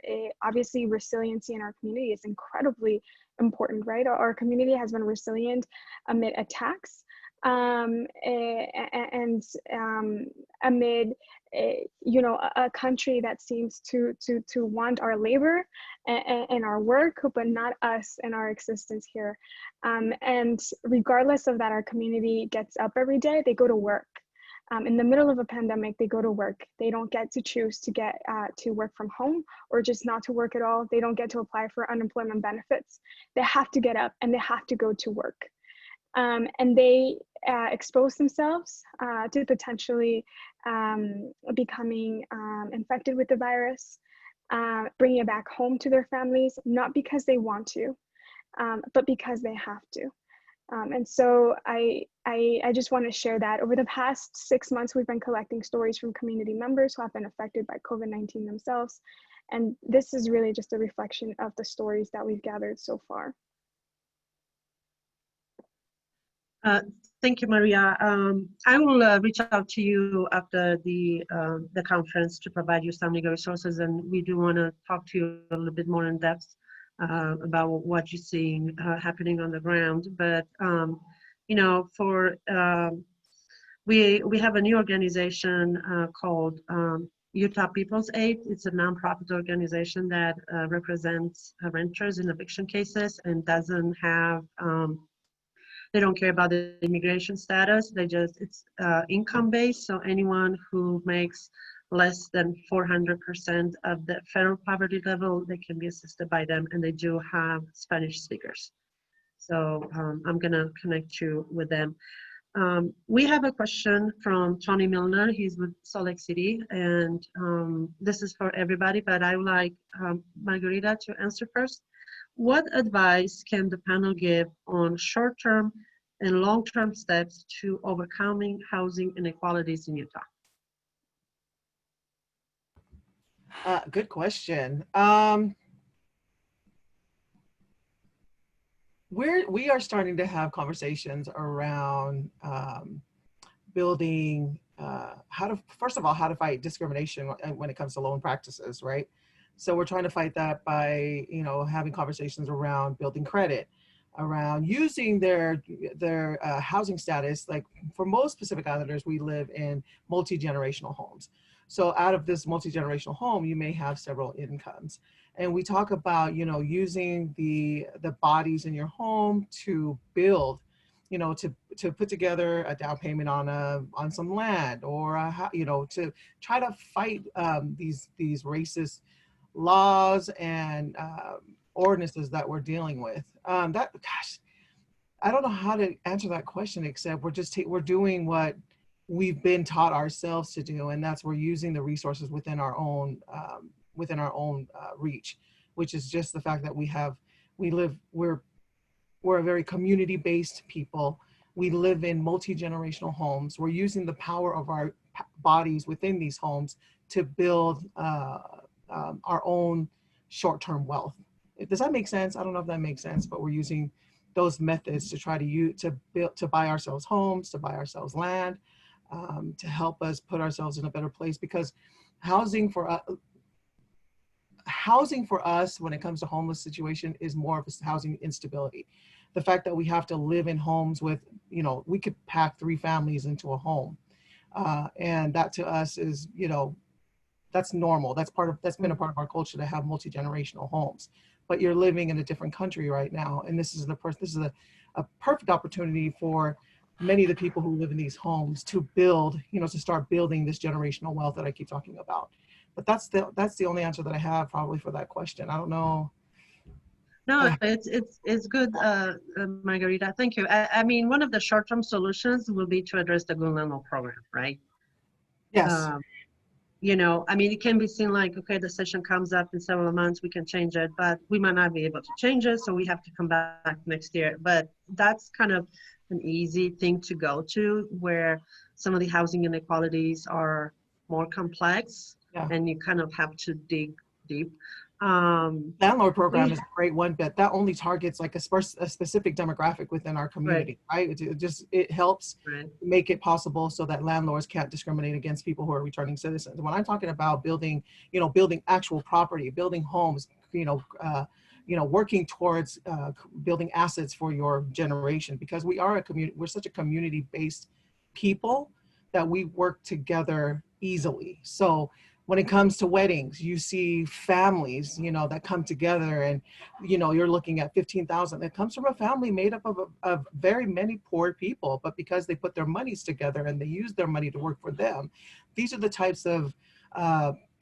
[SPEAKER 2] obviously resiliency in our community is incredibly important, right? Our community has been resilient amid attacks, and amid you know, a country that seems to want our labor and our work, but not us and our existence here. And regardless of that, our community gets up every day, they go to work. In the middle of a pandemic, they go to work. They don't get to choose to get to work from home or just not to work at all. They don't get to apply for unemployment benefits. They have to get up and they have to go to work. And they expose themselves to potentially becoming infected with the virus, bringing it back home to their families, not because they want to, but because they have to. And so I just want to share that. Over the past 6 months, we've been collecting stories from community members who have been affected by COVID-19 themselves. And this is really just a reflection of the stories that we've gathered so far.
[SPEAKER 1] Thank you, Maria. I will reach out to you after the conference to provide you some legal resources, and we do want to talk to you a little bit more in depth about what you're seeing happening on the ground. But you know, we have a new organization called Utah People's Aid. It's a nonprofit organization that represents renters in eviction cases and doesn't have they don't care about the immigration status. It's income based. So anyone who makes less than 400% of the federal poverty level, they can be assisted by them, and they do have Spanish speakers. So I'm gonna connect you with them. We have a question from Tony Milner. He's with Salt Lake City, and this is for everybody, but I would like Margarita to answer first. What advice can the panel give on short-term and long-term steps to overcoming housing inequalities in Utah?
[SPEAKER 4] Good question. We are starting to have conversations around building first of all, how to fight discrimination when it comes to loan practices, right? So we're trying to fight that by, you know, having conversations around building credit, around using their housing status. Like for most Pacific Islanders, we live in multi-generational homes. So out of this multi-generational home, you may have several incomes. And we talk about, you know, using the bodies in your home to build, you know, to put together a down payment on some land, or you know, to try to fight these racist laws and ordinances that we're dealing with. Gosh, I don't know how to answer that question, except we're doing what we've been taught ourselves to do, and that's we're using the resources within our own reach, which is just the fact that we're a very community-based people. We live in multi-generational homes. We're using the power of our bodies within these homes to build our own short-term wealth. Does that make sense? I don't know if that makes sense, but we're using those methods to try to buy ourselves homes, to buy ourselves land, to help us put ourselves in a better place, because housing for us when it comes to homeless situation is more of a housing instability. The fact that we have to live in homes with, you know, we could pack 3 families into a home. And that to us is, you know, that's normal. That's been a part of our culture to have multi-generational homes. But you're living in a different country right now. And this is a perfect opportunity for many of the people who live in these homes to build, you know, to start building this generational wealth that I keep talking about. But that's the only answer that I have probably for that question. I don't know.
[SPEAKER 1] No, it's good, Margarita. Thank you. I mean, one of the short-term solutions will be to address the good landlord program, right?
[SPEAKER 4] Yes.
[SPEAKER 1] You know, I mean, it can be seen like, okay, the session comes up in several months, we can change it, but we might not be able to change it, so we have to come back next year. But that's kind of an easy thing to go to, where some of the housing inequalities are more complex, and you kind of have to dig deep.
[SPEAKER 4] Landlord program is a great one, but that only targets like a specific demographic within our community, right? It helps make it possible so that landlords can't discriminate against people who are returning citizens. When I'm talking about building actual property, building homes, working towards building assets for your generation, because we're such a community-based people that we work together easily. So when it comes to weddings, you see families, that come together, and, you're looking at 15,000 that comes from a family made up of very many poor people, but because they put their monies together and they use their money to work for them, these are the types of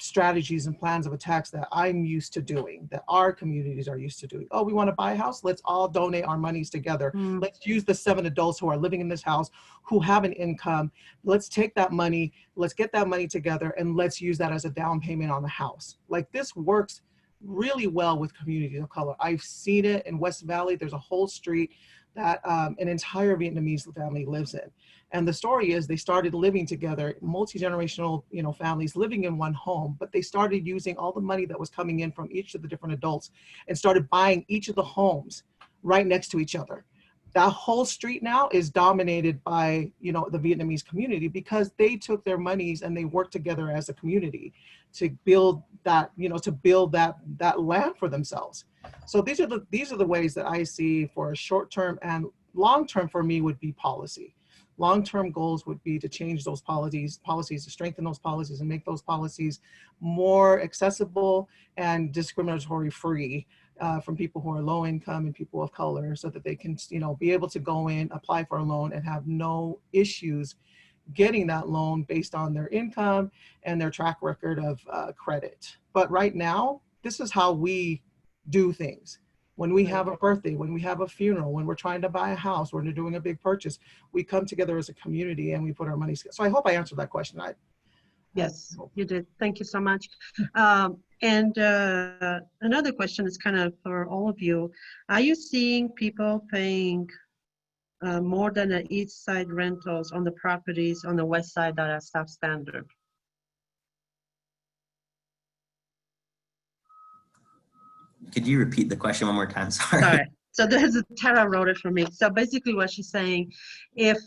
[SPEAKER 4] strategies and plans of attacks that I'm used to doing, that our communities are used to doing. Oh, we want to buy a house? Let's all donate our monies together. Let's use the 7 adults who are living in this house, who have an income. Let's take that money, let's get that money together, and let's use that as a down payment on the house. Like, this works really well with communities of color. I've seen it in West Valley. There's a whole street that an entire Vietnamese family lives in. And the story is they started living together, multi-generational, families living in one home, but they started using all the money that was coming in from each of the different adults and started buying each of the homes right next to each other. That whole street now is dominated by, the Vietnamese community, because they took their monies and they worked together as a community to build that, that land for themselves. So these are the ways that I see for a short-term, and long-term for me would be policy. Long-term goals would be to change those policies, to strengthen those policies and make those policies more accessible and discriminatory free from people who are low income and people of color, so that they can, be able to go in, apply for a loan and have no issues getting that loan based on their income and their track record of credit. But right now, this is how we do things. When we have a birthday, when we have a funeral, when we're trying to buy a house, when we're doing a big purchase, we come together as a community and we put our money together. So I hope I answered that question.
[SPEAKER 1] Yes, you did. Thank you so much. And another question is kind of for all of you. Are you seeing people paying more than the east side rentals on the properties on the west side that are substandard?
[SPEAKER 2] Could you repeat the question one more time? Sorry.
[SPEAKER 1] Sorry. So Tara wrote it for me. So basically what she's saying, if,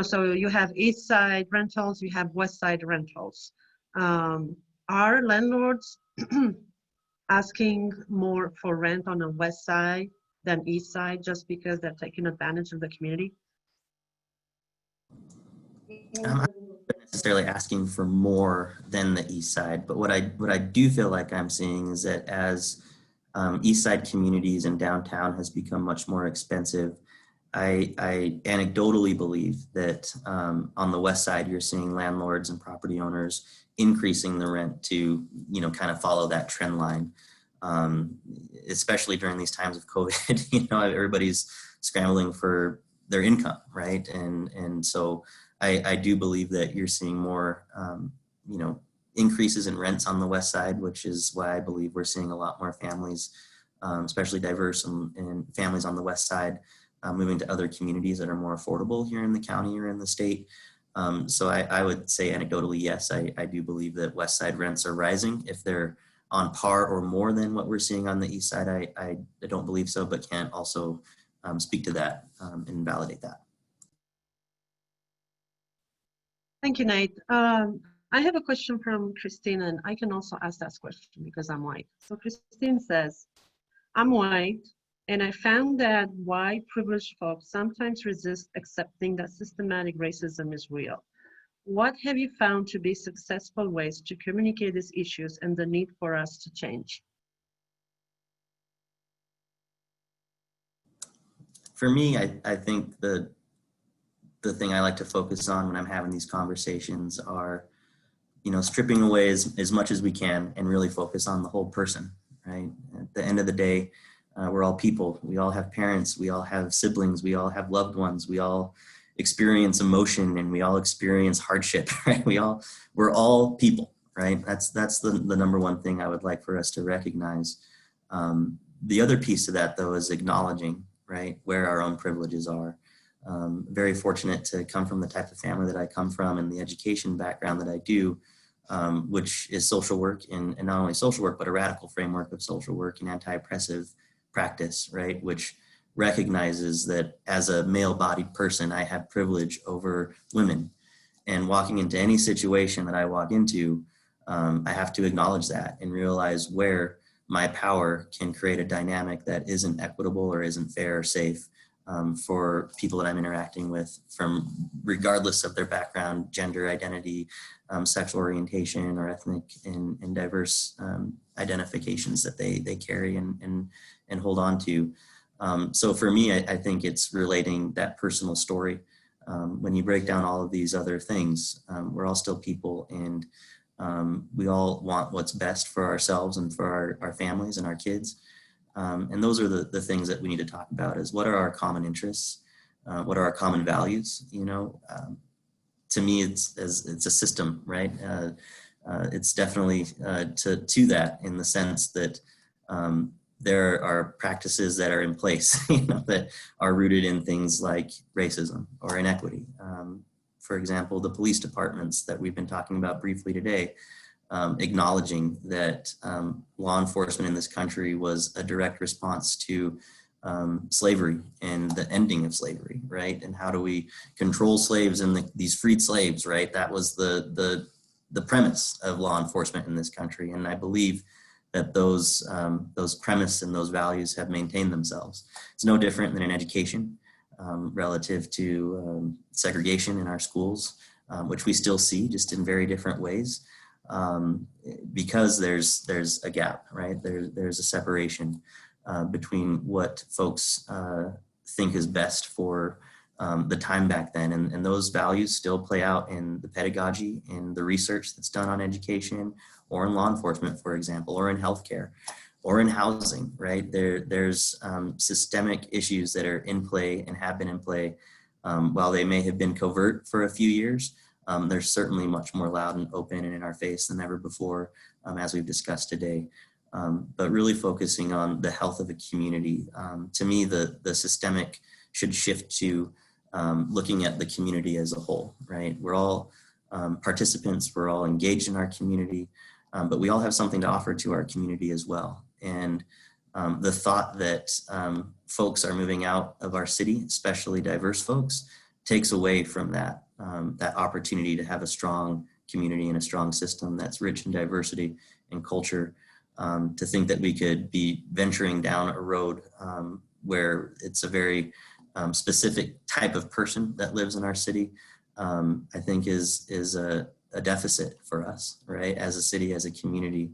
[SPEAKER 1] so you have east side rentals, you have west side rentals. Are landlords asking more for rent on the west side than east side just because they're taking advantage of the community?
[SPEAKER 2] I'm not necessarily asking for more than the east side, but what I do feel like I'm seeing is that as east side communities and downtown has become much more expensive, I anecdotally believe that on the west side, you're seeing landlords and property owners increasing the rent to, kind of follow that trend line, especially during these times of COVID. Everybody's scrambling for their income, right? And so I do believe that you're seeing more, increases in rents on the west side, which is why I believe we're seeing a lot more families, especially diverse and families on the west side, moving to other communities that are more affordable here in the county or in the state. So I would say anecdotally, yes, I do believe that west side rents are rising. If they're on par or more than what we're seeing on the east side, I don't believe so, but can't also speak to that and validate that.
[SPEAKER 1] Thank you, Nate. I have a question from Christine, and I can also ask that question because I'm white. So Christine says, I'm white, and I found that white privileged folks sometimes resist accepting that systematic racism is real. What have you found to be successful ways to communicate these issues and the need for us to change?
[SPEAKER 2] For me, I think the thing I like to focus on when I'm having these conversations are, stripping away as much as we can and really focus on the whole person, right? At the end of the day, we're all people. We all have parents. We all have siblings. We all have loved ones. We all experience emotion and we all experience hardship, right? We're all people, right? That's the number one thing I would like for us to recognize. The other piece of that, though, is acknowledging, right, where our own privileges are. Very fortunate to come from the type of family that I come from and the education background that I do, which is social work, and not only social work, but a radical framework of social work and anti-oppressive practice, right? Which recognizes that as a male-bodied person, I have privilege over women. And walking into any situation that I walk into, I have to acknowledge that and realize where my power can create a dynamic that isn't equitable or isn't fair or safe for people that I'm interacting with, from regardless of their background, gender identity, sexual orientation, or ethnic and diverse identifications that they carry and hold on to. So for me, I think it's relating that personal story. When you break down all of these other things, we're all still people, and we all want what's best for ourselves and for our families and our kids. And those are the things that we need to talk about, is what are our common interests? What are our common values? To me, it's a system, right? It's definitely to that, in the sense that
[SPEAKER 3] there are practices that are in place, you know, that are rooted in things like racism or inequity. For example, the police departments that we've been talking about briefly today, acknowledging that law enforcement in this country was a direct response to slavery and the ending of slavery, right? And how do we control slaves and these freed slaves, right? That was the premise of law enforcement in this country. And I believe that those premise and those values have maintained themselves. It's no different than in education relative to segregation in our schools, which we still see, just in very different ways, because there's a gap, right? There's a separation between what folks think is best for the time back then. And those values still play out in the pedagogy, in the research that's done on education, or in law enforcement, for example, or in healthcare, or in housing, right? There's systemic issues that are in play and have been in play. While they may have been covert for a few years, they're certainly much more loud and open and in our face than ever before, as we've discussed today. But really focusing on the health of a community. To me, the systemic should shift to looking at the community as a whole, right? We're all participants, we're all engaged in our community, but we all have something to offer to our community as well. And the thought that folks are moving out of our city, especially diverse folks, takes away from that, that opportunity to have a strong community and a strong system that's rich in diversity and culture. To think that we could be venturing down a road where it's a very specific type of person that lives in our city, I think is a deficit for us, right? As a city, as a community.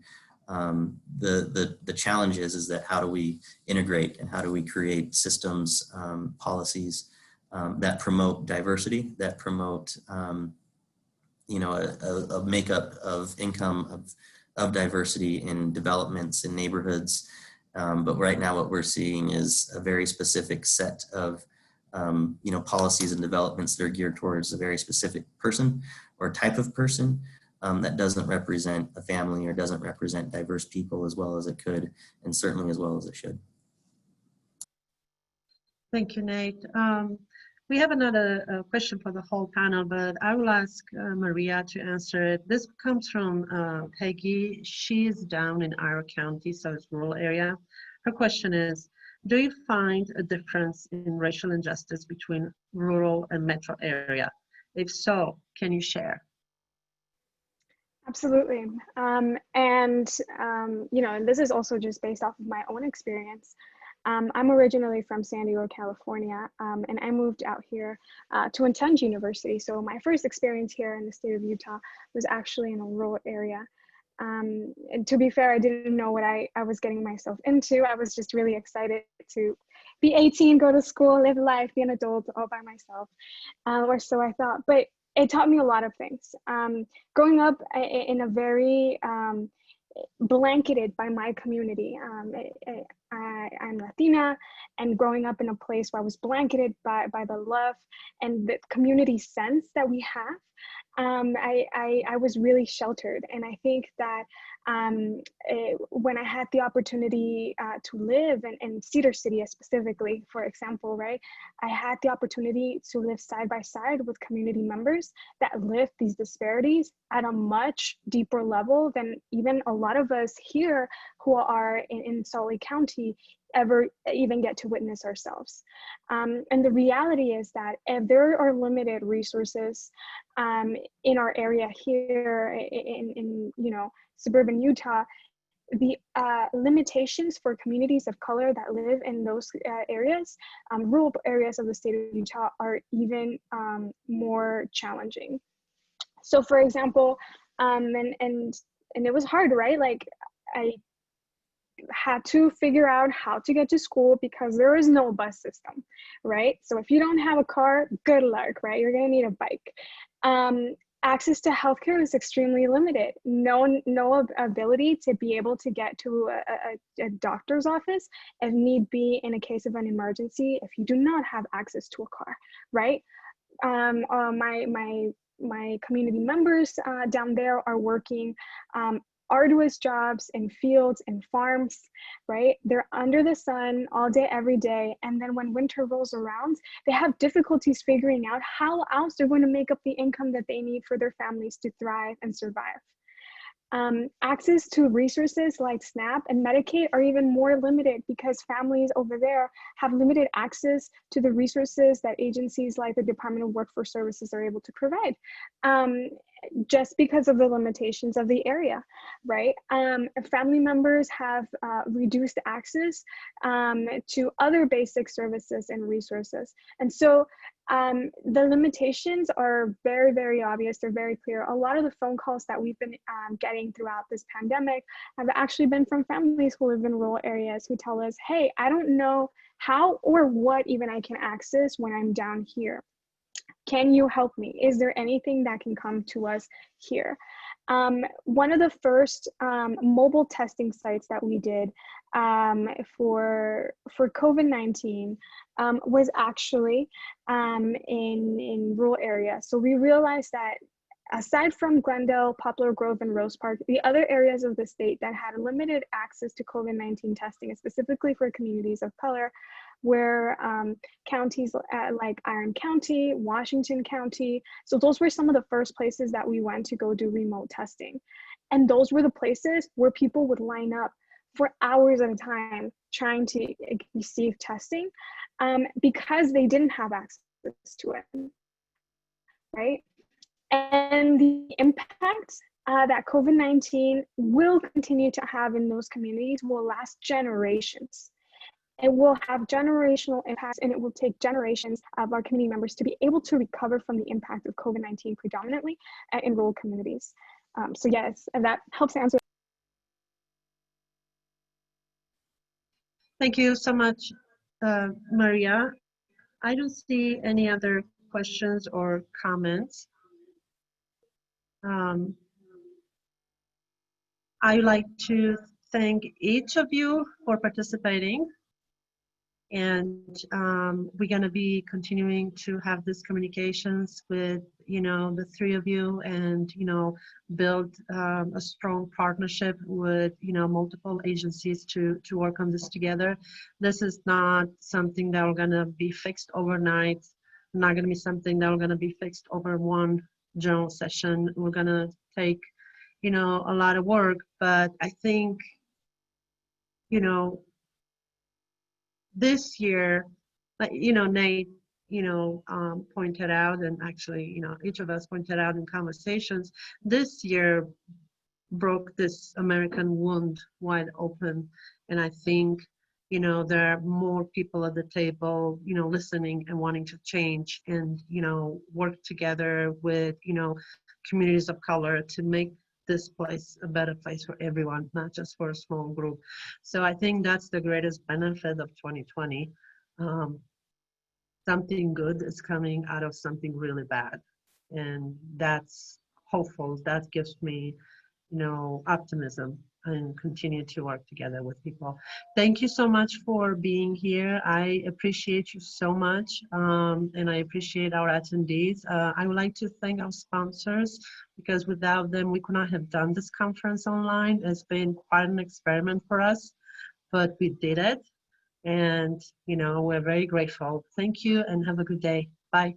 [SPEAKER 3] The challenge is that how do we integrate and how do we create systems, policies that promote diversity, that promote you know, a makeup of income of diversity in developments in neighborhoods. But right now what we're seeing is a very specific set of you know, policies and developments that are geared towards a very specific person or type of person that doesn't represent a family or doesn't represent diverse people as well as it could, and certainly as well as it should.
[SPEAKER 1] Thank you, Nate. We have another question for the whole panel, but I will ask Maria to answer it. This comes from Peggy. She is down in Iowa County, so it's rural area. Her question is, do you find a difference in racial injustice between rural and metro area? If so, can you share?
[SPEAKER 2] Absolutely. You know, and this is also just based off of my own experience. I'm originally from San Diego, California, and I moved out here to attend university. So my first experience here in the state of Utah was actually in a rural area. And to be fair, I didn't know what I was getting myself into. I was just really excited to be 18, go to school, live life, be an adult all by myself, or so I thought. But it taught me a lot of things. Growing up in a very blanketed by my community. I'm Latina, and growing up in a place where I was blanketed by the love and the community sense that we have, I was really sheltered. And I think that when I had the opportunity to live in Cedar City specifically, for example, right, I had the opportunity to live side by side with community members that lived these disparities at a much deeper level than even a lot of us here who are in Salt Lake County ever even get to witness ourselves. And the reality is that if there are limited resources in our area here in you know, suburban Utah, the limitations for communities of color that live in those areas, rural areas of the state of Utah, are even more challenging. So for example, and it was hard, right? Like I had to figure out how to get to school because there is no bus system, right? So if you don't have a car, good luck, right? You're gonna need a bike. Access to healthcare is extremely limited. No ability to be able to get to a doctor's office if need be in a case of an emergency if you do not have access to a car, right? My community members down there are working arduous jobs in fields and farms, right? They're under the sun all day, every day. And then when winter rolls around, they have difficulties figuring out how else they're going to make up the income that they need for their families to thrive and survive. Access to resources like SNAP and Medicaid are even more limited because families over there have limited access to the resources that agencies like the Department of Workforce Services are able to provide, just because of the limitations of the area, right? Family members have reduced access to other basic services and resources. And so the limitations are very, very obvious. They're very clear. A lot of the phone calls that we've been getting throughout this pandemic have actually been from families who live in rural areas who tell us, hey, I don't know how or what even I can access when I'm down here. Can you help me? Is there anything that can come to us here? One of the first mobile testing sites that we did for COVID-19 was actually in rural areas. So we realized that aside from Glendale, Poplar Grove, and Rose Park, the other areas of the state that had limited access to COVID-19 testing, specifically for communities of color, were counties like Iron County, Washington County. So those were some of the first places that we went to go do remote testing. And those were the places where people would line up for hours at a time trying to receive testing because they didn't have access to it, right? And the impact that COVID-19 will continue to have in those communities will last generations. It will have generational impacts, and it will take generations of our community members to be able to recover from the impact of COVID-19 predominantly in rural communities. So yes, and that helps answer.
[SPEAKER 1] Thank you so much, Maria. I don't see any other questions or comments. I'd like to thank each of you for participating. And we're going to be continuing to have these communications with, the three of you, and, build a strong partnership with, multiple agencies to work on this together. This is not something that we're going to be fixed overnight, not going to be something that we're going to be fixed over one general session. We're going to take, a lot of work, but I think, this year, Nate, pointed out, and actually, each of us pointed out in conversations, this year broke this American wound wide open. And I think, there are more people at the table, listening and wanting to change and, work together with, communities of color to make this place a better place for everyone, not just for a small group. So I think that's the greatest benefit of 2020. Something good is coming out of something really bad. And that's hopeful. That gives me, optimism, and continue to work together with people. Thank you so much for being here. I appreciate you so much, and I appreciate our attendees. I would like to thank our sponsors, because without them, we could not have done this conference online. It's been quite an experiment for us, but we did it, and we're very grateful. Thank you, and have a good day. Bye.